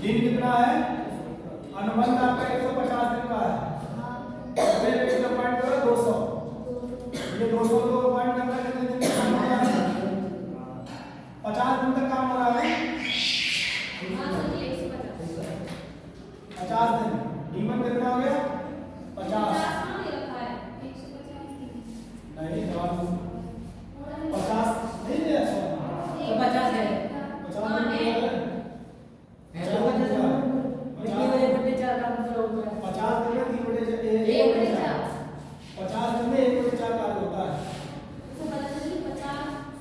दिन कितना है? अनुबंध आपका 150 दिन का है, फिर कितना पॉइंट करो? 200। ये 200 को पॉइंट करना कितने दिन का काम हो रहा है? 50 दिन तक काम हो रहा है। 50 दिन नीमन कितना हो गया? 50 नहीं, जवाब 50 नहीं है, 50 है। 50 दिन है। 50 दिन में 3/4 कार्य होता है।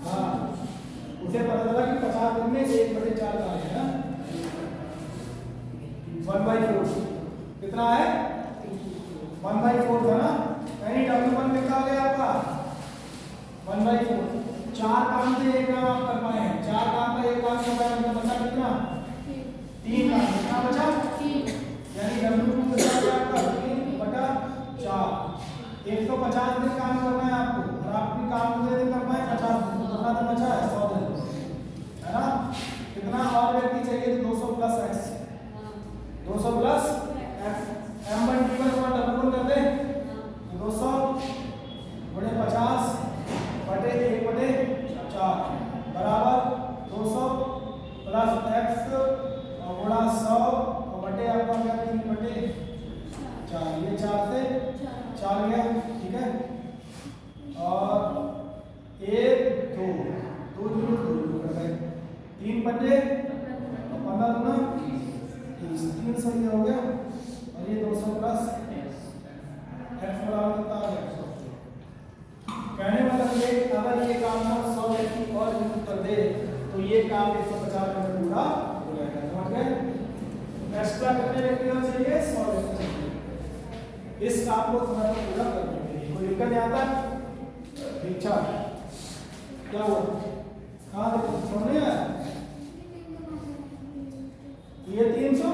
हाँ, उसे पता चला कि 50 दिन में 1/4 कार्य है ना। 1/4 कितना है? 1/4 था ना। यानी W1 कितना हो गया आपका? 1/4। 4 काम से एक काम आप कर पाए हैं, 4 काम का एक काम कर पाए, मतलब बचा कितना? 3 काम। कितना बचा? यानी W2 कितना हो गया आपका? 3/4। 150 दिन काम करना है आपको, और आप भी काम कितने दिन कर पाए? 50 दिन। तो कितना दिन बचा है? 100 दिन, है ना। कितना और व्यक्ति चाहिए? तो 200 plus x, 200 plus x। M1 T1 को डबल कर दे, 200 बड़े 50 बटे 1/4 बराबर 200 प्लस x गुणा 100 बटे आपका क्या? 3/4। ये 4 से 4 गया, ठीक है। और 1 2 2 कर गए, 3 बटे 15 गुना 30, 3 सही हो गया। और ये 200 प्लस x बराबर कितना आ गया? 100। कहने मतलब ये, अगर ये काम को 100 व्यक्ति और नियुक्त कर दे तो ये काम 150 में पूरा हो जाएगा। समझ गए? एक्स्ट्रा कितने व्यक्ति होने चाहिए? 100 व्यक्ति चाहिए इस काम को समय पर पूरा करने के लिए। कोई दिक्कत नहीं आता? अच्छा, क्या हुआ? कहाँ देखो समझ आया? ये 300,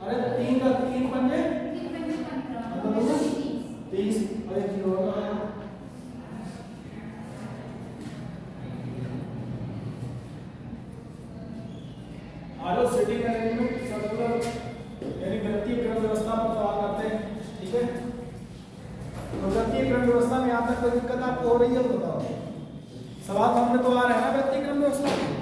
अरे 3 का 3 बन जाए मतलब 30 और 1 0 आलो सिटिंग अरेंजमेंट सर्कुलर यानी वृत्तीय क्रम व्यवस्था पर सवाल करते हैं, ठीक है। तो वृत्तीय क्रम व्यवस्था में यहाँ तक कोई दिक्कत आपको हो रही है तो बताओ। सवाल हमने तो आ रहा है ना वृत्तीय क्रम व्यवस्था में।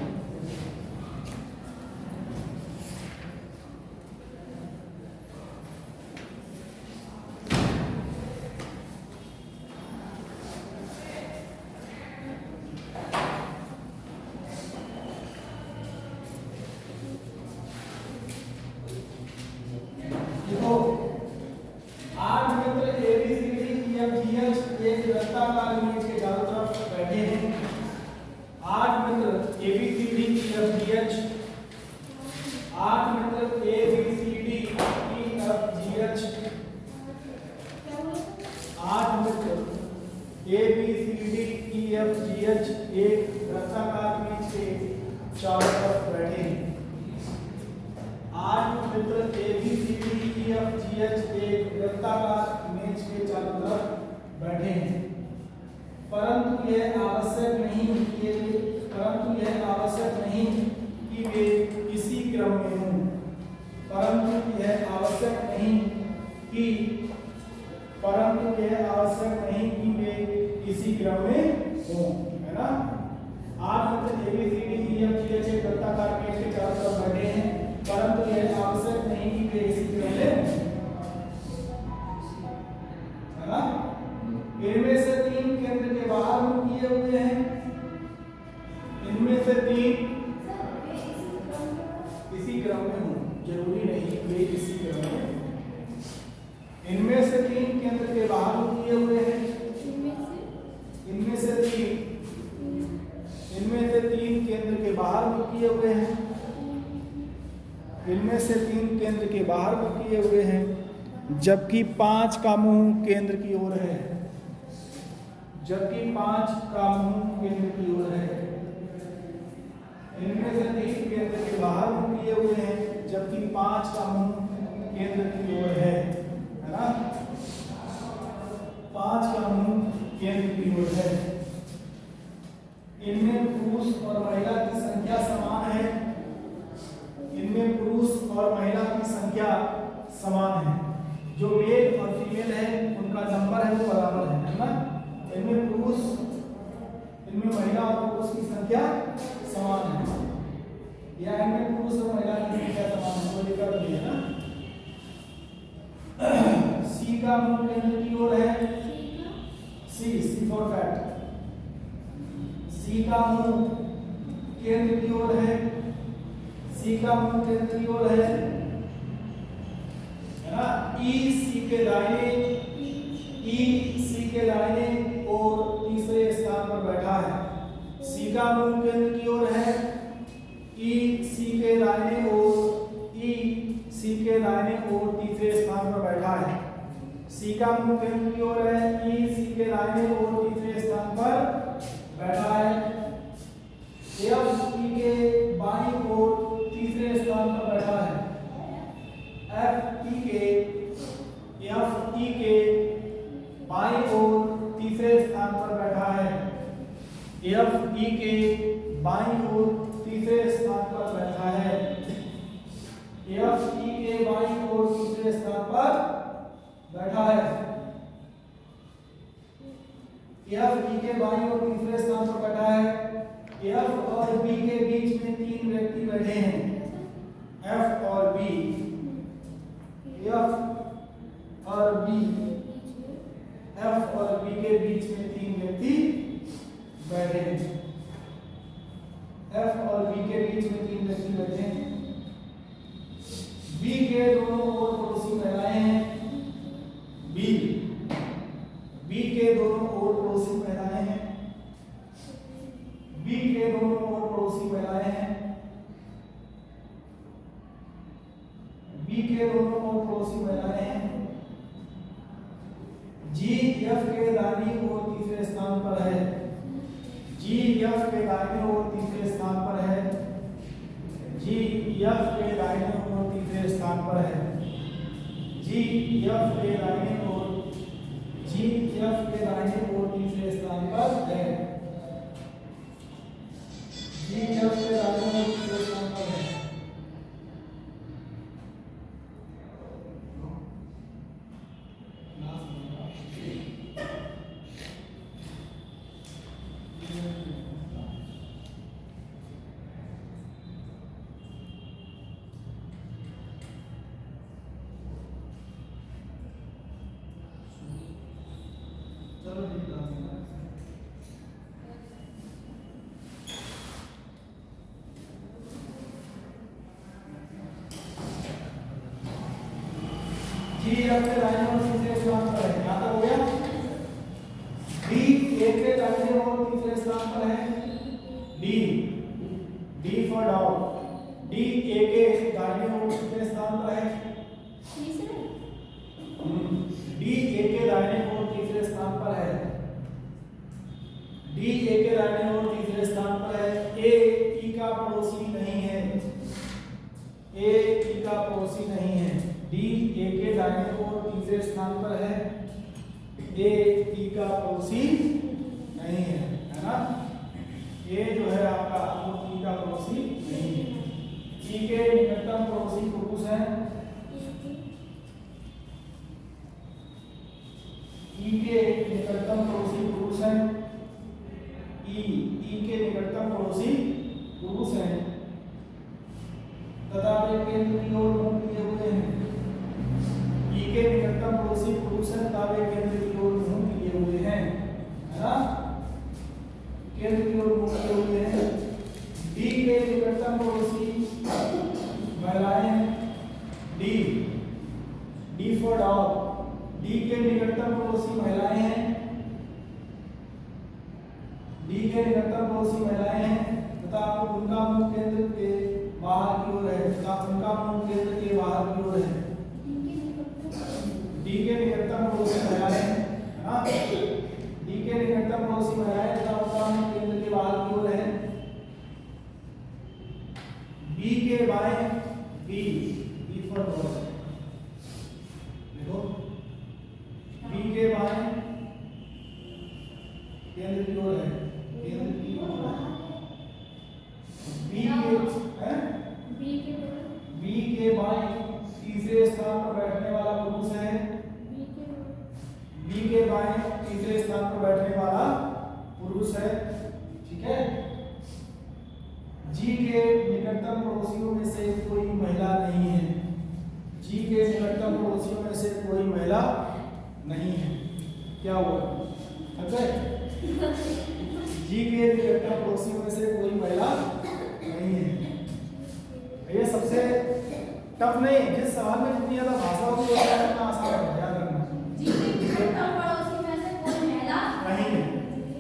जबकि 5 का मुंह केंद्र की ओर है, जबकि 5 का मुंह केंद्र की ओर है। इनमें से 3 केंद्र के बाहर मुंह किए हुए हैं, जबकि 5 का मुंह केंद्र की ओर है ना। 5 का मुंह केंद्र की ओर है। इनमें पुरुष और महिला की संख्या समान है, इनमें पुरुष और महिला की संख्या समान है। जो मेल और फीमेल है उनका नंबर है वो बराबर है ना। इनमें पुरुष, इनमें महिला और पुरुष की संख्या समान है, या इनमें पुरुष और महिला की संख्या समान है, वो लिखा भी है ना। सी का मुंह केंद्र की ओर है, सी फॉर फैट। सी का मुंह केंद्र की ओर है, सी का मुंह केंद्र की ओर है ना। ई सी के दाहिने, ई सी के दाहिने और तीसरे स्थान पर बैठा है। सी का मुंह केंद्र की ओर है, ई सी के दाहिने और ई सी के दाहिने और तीसरे स्थान पर बैठा है। सी का मुंह केंद्र की ओर है, ई सी के दाहिने और तीसरे स्थान पर बैठा है। एफ ई के बाईं ओर तीसरे स्थान पर बैठा है। एफ ई के बाईं ओर तीसरे स्थान पर बैठा है। एफ ई के बाईं ओर तीसरे स्थान पर बैठा है। एफ ई के बाईं ओर तीसरे स्थान पर बैठा है। एफ ई के बाईं ओर तीसरे स्थान पर बैठा है। एफ और बी के बीच में 3 व्यक्ति बैठे हैं। एफ और बी, एफ और बी, एफ और बी के बीच में 3 व्यक्ति बैठे हैं। एफ और बी के बीच में 3 व्यक्ति बैठे हैं। बी के दोनों ओर पड़ोसी महिलाएं हैं। बी के दोनों ओर पड़ोसी महिलाएं हैं। बी के दोनों ओर पड़ोसी महिलाएं हैं। बी के दोनों ओर पड़ोसी महिलाएं हैं। जी एफ के दाहिनी ओर तीसरे स्थान पर है। जी एफ के दाहिने ओर तीसरे स्थान पर है। जी एफ के दाहिने ओर तीसरे स्थान पर है। जी एफ के दाहिने ओर, जी एफ के दाहिने ओर तीसरे स्थान पर है। जी एफ के दाहिने ओर तीसरे स्थान पर है। G F के दाहिने और तीसरे स्थान पर है। यहाँ तक हो गया। D A के दाहिने और तीसरे स्थान पर है। D for dog। D A के दाहिने और तीसरे स्थान पर है। D A के दाहिने और तीसरे स्थान पर है। D A के दाहिने और तीसरे स्थान पर है। A E का पड़ोसी नहीं है। A E का पड़ोसी नहीं है। D A के दाहिने और तीसरे स्थान पर है। A E का पड़ोसी नहीं है, है ना? A जो है आपका वो E का पड़ोसी नहीं है। E के निकटतम पड़ोसी पुरुष है। E के निकटतम पड़ोसी पुरुष है। E के निकटतम पड़ोसी पुरुष है तथा वे केंद्र की ओर मुंह किए हुए हैं। E के निकटतम पड़ोसी पुरुष है तथा वे केंद्र की ओर मुंह किए हुए हैं, है ना? केंद्र की ओर मुंह किए हुए हैं। D के निकटतम पड़ोसी महिलाएं हैं। D for dog। D के निकटतम पड़ोसी महिलाएं हैं। D के निकटतम पड़ोसी महिलाएं हैं तथा उनका मुंह केंद्र के बाहर की ओर है। तथा उनका मुंह केंद्र के बाहर की ओर है। D के निकटतम पड़ोसी महिलाएं हैं, है ना? D के निकटतम पड़ोसी महिलाएं तथा उनका मुंह केंद्र के बाहर की ओर है। B के बाएं B for ball। देखो B के बाएं केंद्र की ओर है। केंद्र की ओर B के बाएं तीसरे स्थान पर बैठने वाला पुरुष है। B के बाएं तीसरे स्थान पर बैठने वाला पुरुष है, ठीक है? G के निकटतम पड़ोसियों में से कोई महिला नहीं है। G के निकटतम पड़ोसियों में से कोई महिला नहीं है। क्या हुआ? G के निकटतम पड़ोसियों में से कोई महिला नहीं है। ये सबसे टफ नहीं, जिस सवाल में जितनी ज्यादा भाषा होगी उतना आसान है, याद रखना। नहीं है,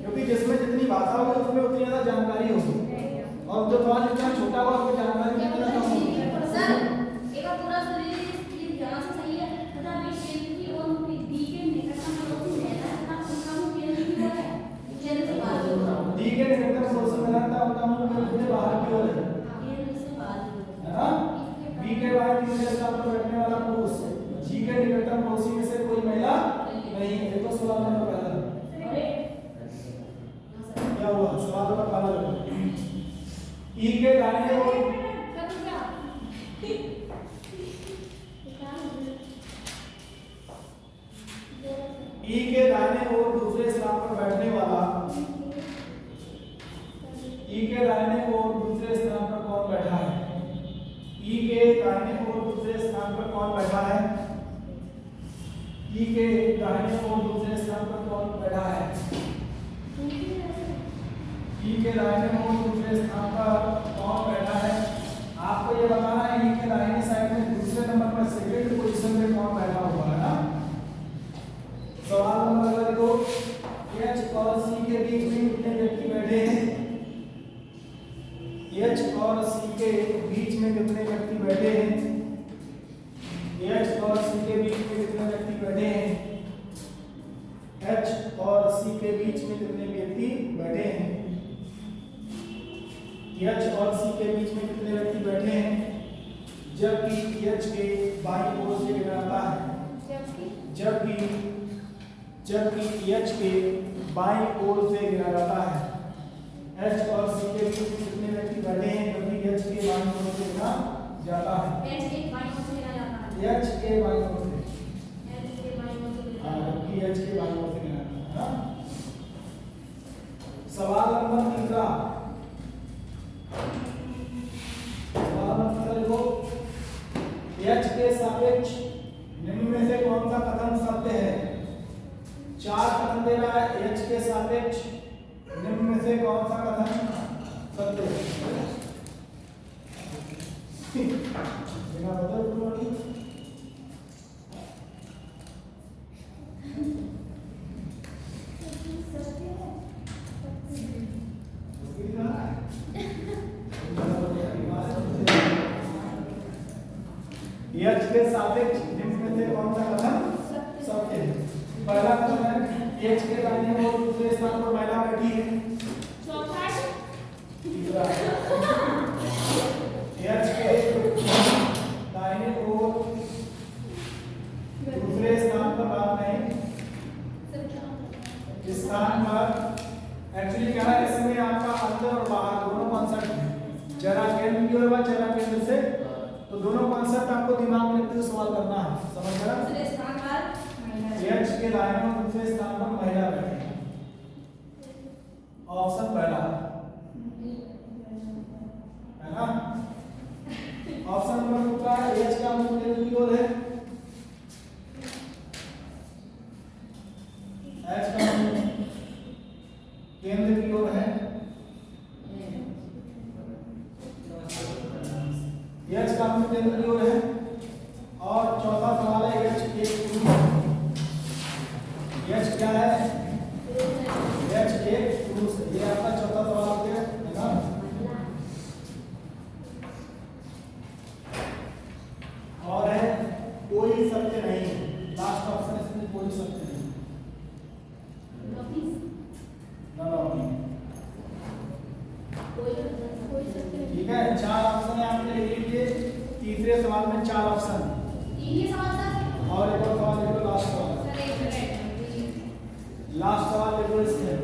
क्योंकि जिसमें जितनी भाषा होगी उसमें उतनी ज्यादा जानकारी होगी और जो सवाल जितना छोटा होगा उसमें जानकारी उतना कम होगी। D के निकटतम पड़ोसी महिला था, उनका मुंह केंद्र से बाहर की ओर है, है ना? B के बाएं तीसरे स्थान पर बैठने वाला पुरुष। G के निकटतम पड़ोसी में से कोई महिला नहीं है। देखो सवाल नंबर पहला क्या हुआ? सवाल नंबर पहला E के दाहिने और E के दाहिने और दूसरे स्थान पर बैठने वाला E के दाहिने और दूसरे स्थान पर कौन बैठा है? E के दाहिने और दूसरे स्थान पर कौन बैठा है? E के दाहिने और दूसरे स्थान पर कौन बैठा है? E के दाहिने और दूसरे स्थान पर कौन बैठा है? आपको ये बताना है E के दाहिने साइड में दूसरे नंबर पर सेकंड पोजीशन में कौन बैठा हुआ है ना? सवाल नंबर देखो, H और C के बीच में कितने व्यक्ति बैठे हैं? H और C के बीच में कितने व्यक्ति बैठे हैं? H और C के बीच में कितने व्यक्ति बैठे हैं? H और C के बीच में कितने व्यक्ति बैठे हैं? H और C के बीच में कितने व्यक्ति बैठे हैं? जबकि H के बाईं ओर से गिराता है। जबकि H के बाईं ओर से गिरा जाता है। H और C के बीच में कितने व्यक्ति बैठे हैं? जबकि H के बाईं ओर से गिरा जाता है। H के बाईं ओर से जबकि H के बाईं ओर से गिरा जाता है। सवाल नंबर तीसरा देखो, H के सापेक्ष निम्न में से कौन सा कथन सत्य है? 4 कथन दे रहा है। H के सापेक्ष निम्न में से कौन सा कथन सत्य है? बिना बदल एच के सापेक्ष निम्न में से कौन सा कथन सत्य है? पहला कथन है एच के दाहिने ओर दूसरे स्थान पर महिला बैठी है। चौथा तीसरा एच के दाहिने ओर दूसरे स्थान पर बात नहीं, स्थान पर एक्चुअली क्या है, इसमें आपका अंदर और बाहर दोनों कॉन्सेप्ट है। जरा केंद्र की ओर जरा केंद्र से, तो दोनों कॉन्सेप्ट आपको दिमाग में रखते हुए सवाल करना है। समझ गया? दूसरे स्थान पर एच के दाहिने और दूसरे स्थान पर महिला बैठी है। ऑप्शन पहला है ना। ऑप्शन नंबर दूसरा एच का मुख केंद्र की ओर है, एच का मुख केंद्र की ओर है, एच का मुख केंद्र की ओर है। और चौथा सवाल है एच एक पुरुष है। एच क्या है? एच एक पुरुष है। ये आपका चौथा सवाल हो गया है ना। और है कोई सत्य नहीं, लास्ट ऑप्शन इसमें कोई सत्य नहीं। ठीक है, चार ऑप्शन है आपने लिख लीजिए। तीसरे सवाल में चार ऑप्शन और एक और सवाल लिख लो, लास्ट सवाल। लास्ट सवाल लिख लो इसमें।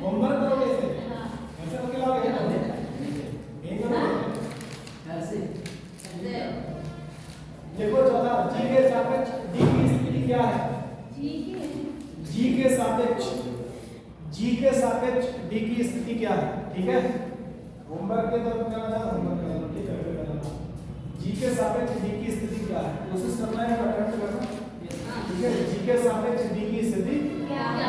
होमवर्क करोगे इसे? ऐसे तो खिलाओगे नहीं करोगे? देखो चौथा, जी के सापेक्ष डी की स्थिति क्या है? जी के सापेक्ष डी की स्थिति क्या है? ठीक है, होमवर्क के तरफ करना चाहता हूं, होमवर्क करना, ठीक है, फिर करना। जी के सापेक्ष डी की स्थिति क्या है? कोशिश करना है, अटेम्प्ट करना। ठीक है, जी के सापेक्ष डी की स्थिति क्या है?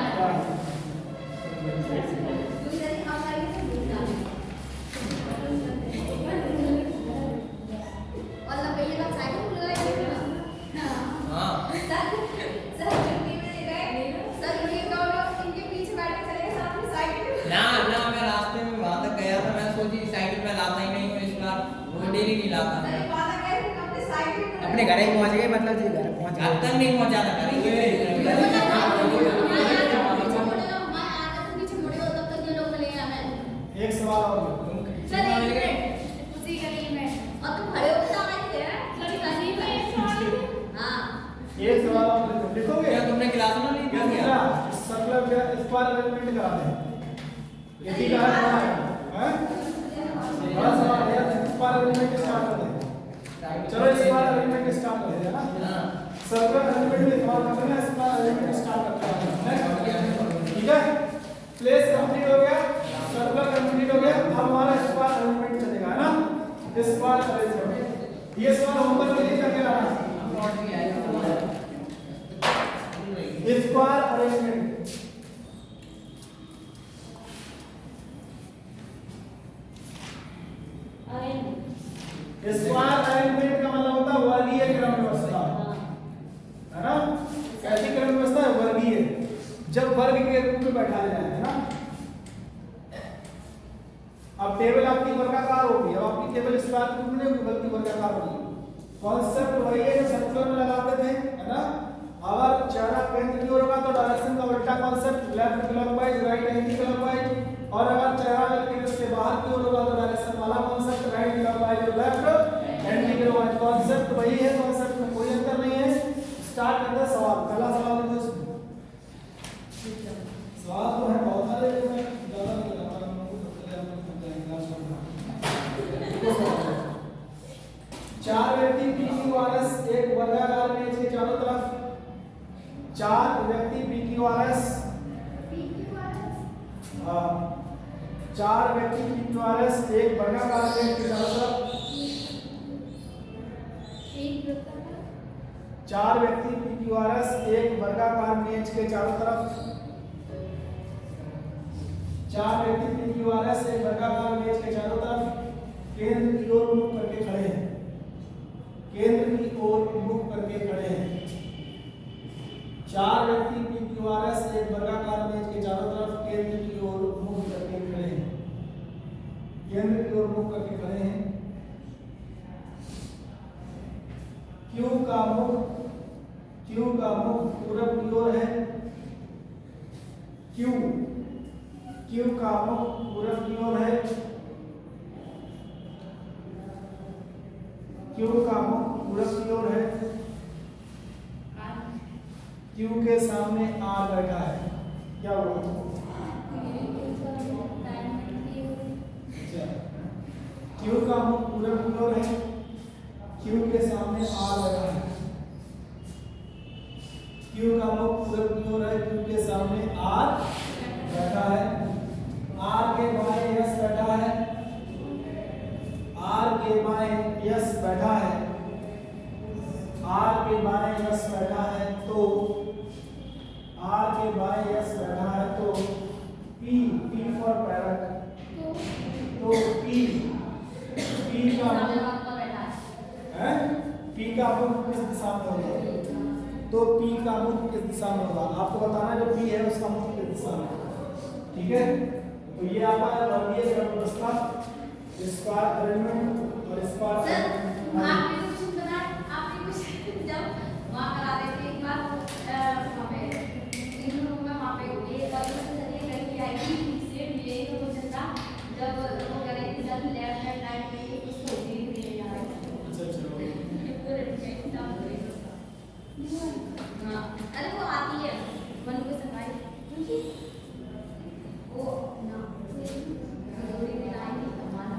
अपने घर ही पहुंच गए, मतलब जी घर पहुंच अब तक नहीं पहुंचा था करेंगे। एक सवाल और एक सवाल और लिखोगे? क्या तुमने क्लास में नहीं क्या किया? मतलब इस बार अरेंजमेंट करा दें। यदि कहा है बड़ा सवाल है, इस बार अरेंजमेंट स्टार्ट कर दें। चलो इस बार अरेंजमेंट स्टार्ट कर दें ना। सर्कुलर अरेंजमेंट में सवाल करते हैं, इस बार अरेंजमेंट स्टार्ट करते हैं। ठीक है, प्लेस कंप्लीट हो गया, सर्कुलर कंप्लीट हो गया। अब हमारा इस बार अरेंजमेंट चलेगा, है ना। इस बार अरेंजमेंट, ये सवाल होमवर्क में करके लाना। स्क्वायर अरेंजमेंट, स्क्वायर अरेंजमेंट का मतलब होता है वर्गीय क्रम व्यवस्था, है ना। कैसी क्रम व्यवस्था है? वर्गीय, जब वर्ग के रूप में बैठा जाए, है ना। अब टेबल आपकी वर्गाकार होगी, अब आपकी टेबल स्क्वायर के रूप में नहीं होगी बल्कि वर्गाकार होगी। कॉन्सेप्ट वही है जो सर्कुलर में लगाते थे, है ना। अगर चेहरा केंद्र की ओर होगा तो डायरेक्शन का उल्टा concept, left clockwise, right anti clockwise. और अगर चेहरा केंद्र से बाहर की ओर होगा तो डायरेक्शन वाला कॉन्सेप्ट, राइट क्लॉकवाइज और लेफ्ट एंटी क्लॉकवाइज। कॉन्सेप्ट वही है, कॉन्सेप्ट में कोई अंतर नहीं है। स्टार्ट करते हैं सवाल। पहला सवाल है दोस्तों, सवाल तो है बहुत सारे, लेकिन मैं ज्यादा नहीं कर रहा हूं, चार व्यक्ति पी क्यू आर एस एक वर्गाकार मेज के चारों तरफ, चार व्यक्ति पी क्यू आर एस, चार व्यक्ति पी क्यू आर एस एक वर्गाकार मेज के चारों तरफ, चार व्यक्ति पी क्यू आर एस एक वर्गाकार मेज के चारों तरफ, चार व्यक्ति पी क्यू आर एस एक वर्गाकार मेज के चारों तरफ केंद्र की ओर मुख करके खड़े हैं, केंद्र की ओर मुख करके खड़े हैं। चार व्यक्ति पी क्यू आर एस एक वर्गाकार मेज के चारों तरफ केंद्र की ओर मुख करके खड़े हैं, केंद्र की ओर मुख करके खड़े हैं। क्यू का मुख पूरब की ओर है, क्यू का मुख पूरब की ओर है, क्यू का मुख पूरब की ओर है। क्यू के सामने आर बैठा है, क्या हुआ? क्यू का मुख पूरब की ओर है, क्यू के सामने आर बैठा है, क्यू का मुख पूरब की ओर है, क्यू के सामने आर बैठा है। आर के बाएं यस बैठा है, आर के बाएं यस बैठा है, आर के बाएं यस बैठा है, तो आर के बाएं यस बैठा है तो पी फॉर पैरट, तो पी का है, पी का मुख किस दिशा में होगा? तो पी का मुख किस दिशा में होगा आपको बताना है, जो पी है उसका मुख किस दिशा में, ठीक है। तो ये आपका वर्गीय क्रम व्यवस्था, स्क्वायर एलिमेंट और स्क्वायर आपने कुछ बताया, आपने कुछ जब वहाँ करा रहे थे एक बार वहाँ पे इन रूम में वहाँ पे ये लड़की आई थी से ये तो कुछ था जब वो कह रही थी जब लेफ्ट हैंड राइट में उसको भी ले जा रहा है। अरे वो आती है मन को सफाई वो ना दूरी में आई हमारा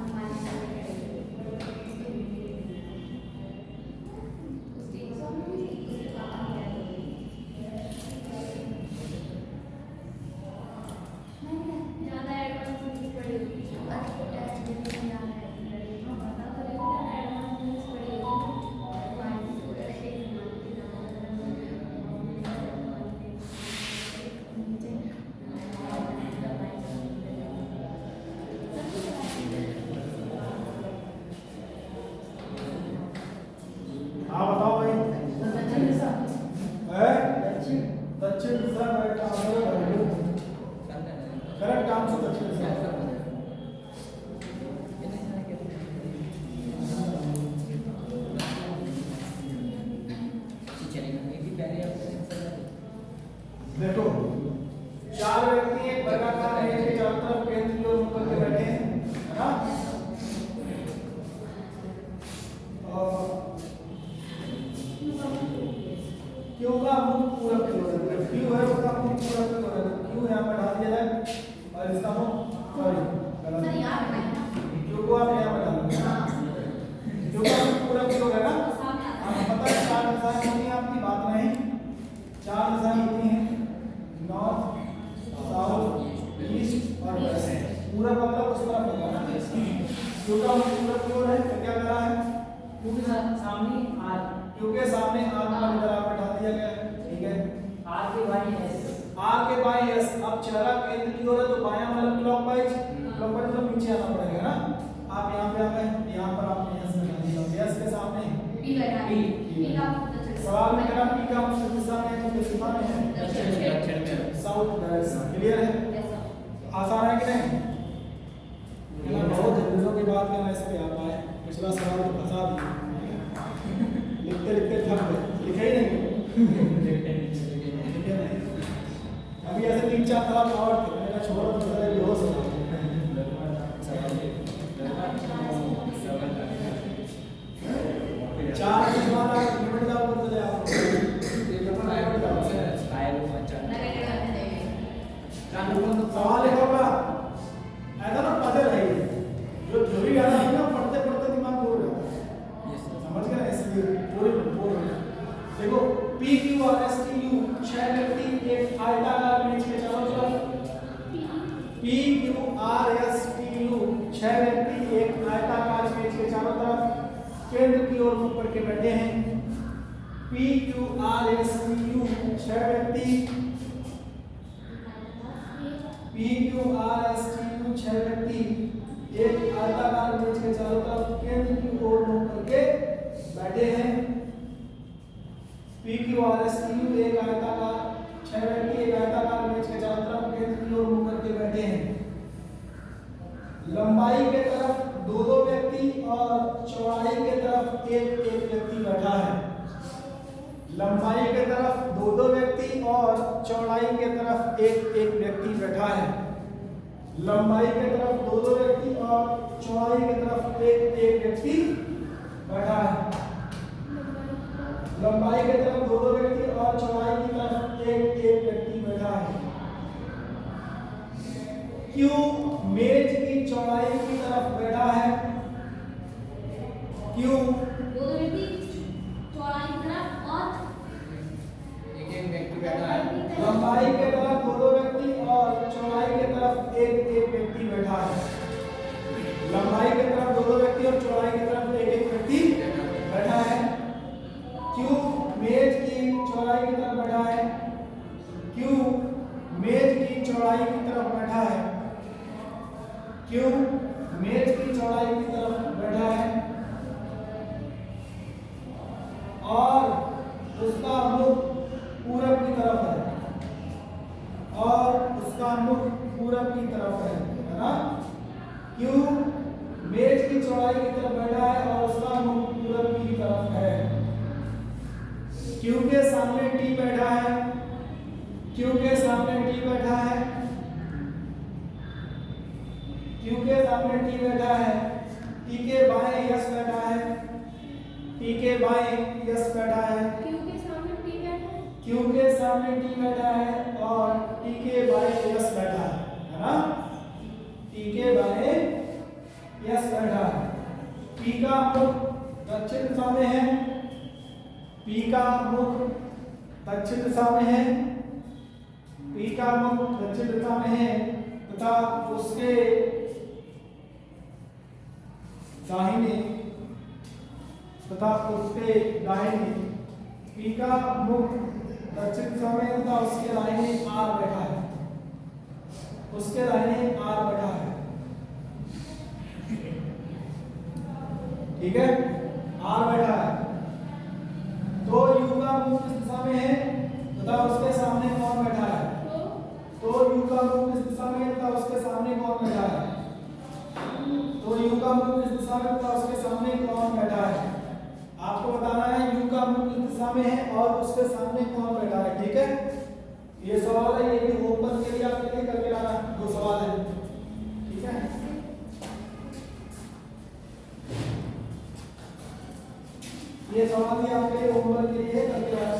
दक्षिण दिशा करेक्ट आंसर है, करेक्ट आंसर दक्षिण दिशा। देखो चार व्यक्ति एक वर्गाकार मेज के चारों तरफ केंद्र की ओर मुख करके बैठे हैं, है ना? क्यू का मुख पूरब की ओर है, क्यू है उसका मुख पूरब की ओर है, क्यू यहाँ पर डाल दिया जाए और इसका मुख सॉरी सर यार क्यू को आप यहाँ पर डालोगे, क्यू का मुख पूरब की ओर है ना? आपको पता है चार दिशाएं होती हैं, आपकी बात नहीं, चार दिशाएं होती हैं नॉर्थ साउथ ईस्ट और वेस्ट, पूरा मतलब उस तरफ होगा ना। क्यू का मुख पूरब की ओर है तो क्या करा है, क्यू के सामने आर, क्यू के सामने आर का इधर आप बैठा दिया गया है, ठीक है। आर के बाएं एस, आर के बाएं एस, अब चेहरा केंद्र की ओर है तो बायां मतलब क्लॉकवाइज, क्लॉकवाइज तो नीचे आना पड़ेगा ना। आप यहाँ पे आ गए, यहाँ पर आपने एस बैठा दिया, एस के सामने पी बैठा है, पी का सवाल में करा पी का मुख्य दिशा में है, किस दिशा में है? साउथ डायरेक्शन, क्लियर है? आसान है कि नहीं? है ना? बहुत दिनों के बाद मैं इस पे आ पाए, पिछला सवाल तो फंसा दिया, लिखते लिखते थक गए, लिखे ही नहीं लिखे नहीं। अभी ऐसे 3-4 सवाल और थे, मैंने कहा छोड़ो तो पहले बेहोश हो जाओ। चार सवाल आप लिमिट का बोल दे आप सवाल लिखा होगा ऐसा ना पढ़े रहिए, जो भी गाना है ना पढ़ते पढ़ते दिमाग बोल रहा है, समझ गए? इसलिए पूरे बोल रहे हैं। देखो P Q R S T U 6 व्यक्ति एक आयताकार मेज के चारों तरफ, P Q R S T U 6 व्यक्ति एक आयताकार मेज के चारों तरफ केंद्र की ओर मुख करके बैठे हैं। P Q R S T U 6 व्यक्ति, P Q R S T U 6 व्यक्ति एक आयताकार मेज के चारों तरफ केंद्र की ओर मुख करके बैठे हैं। P Q R S T U एक आयताकार 6 व्यक्ति एक एक एक व्यक्ति बैठा है। लंबाई के तरफ दो दो व्यक्ति और चौड़ाई के तरफ एक एक व्यक्ति बैठा है। लंबाई के तरफ दो दो व्यक्ति और चौड़ाई के तरफ एक एक व्यक्ति बैठा है। लंबाई के तरफ दो दो व्यक्ति और चौड़ाई की तरफ एक एक व्यक्ति बैठा है। क्यों मेज की चौड़ाई की तरफ बैठा है? क्यों दो दो व्यक्ति चौड़ाई की तरफ और एक एक व्यक्ति बैठा है। लंबाई के तरफ दो दो व्यक्ति और चौड़ाई के तरफ एक एक व्यक्ति बैठा है। लंबाई के तरफ दो दो व्यक्ति और चौड़ाई की तरफ एक एक व्यक्ति बैठा है। क्यों मेज की चौड़ाई की तरफ बैठा है? क्यों मेज की चौड़ाई की तरफ बैठा है? क्यों मेज की चौड़ाई की तरफ बैठा है? और उसका मुख पूरब की तरफ है। और उसका मुख पूरब की तरफ है ना? क्यों मेज की चौड़ाई की तरफ बैठा है और उसका मुख पूरब की तरफ है? क्यों के सामने टी बैठा है? क्यों के सामने टी बैठा है? क्यों के सामने टी बैठा है? टी के बाएं यस बैठा है। टी के बाएं यस बैठा है। क्यों के सामने टी बैठा है। क्यों के सामने टी बैठा है और टी के बाएं यस बैठा है ना? टी के बाएं यस बैठा है। पी का मुख दक्षिण दिशा में है। पी का मुख दक्षिण दिशा में है। पी का मुख दक्षिण दिशा में है तथा उसके दाहिने पी का मुख दक्षिण दिशा में तथा उसके दाहिने आर बैठा है। उसके दाहिने आर बैठा है। ठीक है, आर बैठा है। तो यू का मुख किस दिशा में है तथा उसके सामने कौन बैठा है? तो यू का मुख किस दिशा में तथा उसके सामने कौन बैठा है? तो यू का मुख किस दिशा में तथा उसके सामने कौन बैठा है? आपको बताना है यू का मुख किस दिशा में है और उसके सामने कौन बैठा है। ठीक है, ये सवाल है, ये भी होमवर्क के लिए आपके लिए करके लाना। दो सवाल है। ठीक है, ये सवाल भी आपके लिए होमवर्क के लिए करके लाना।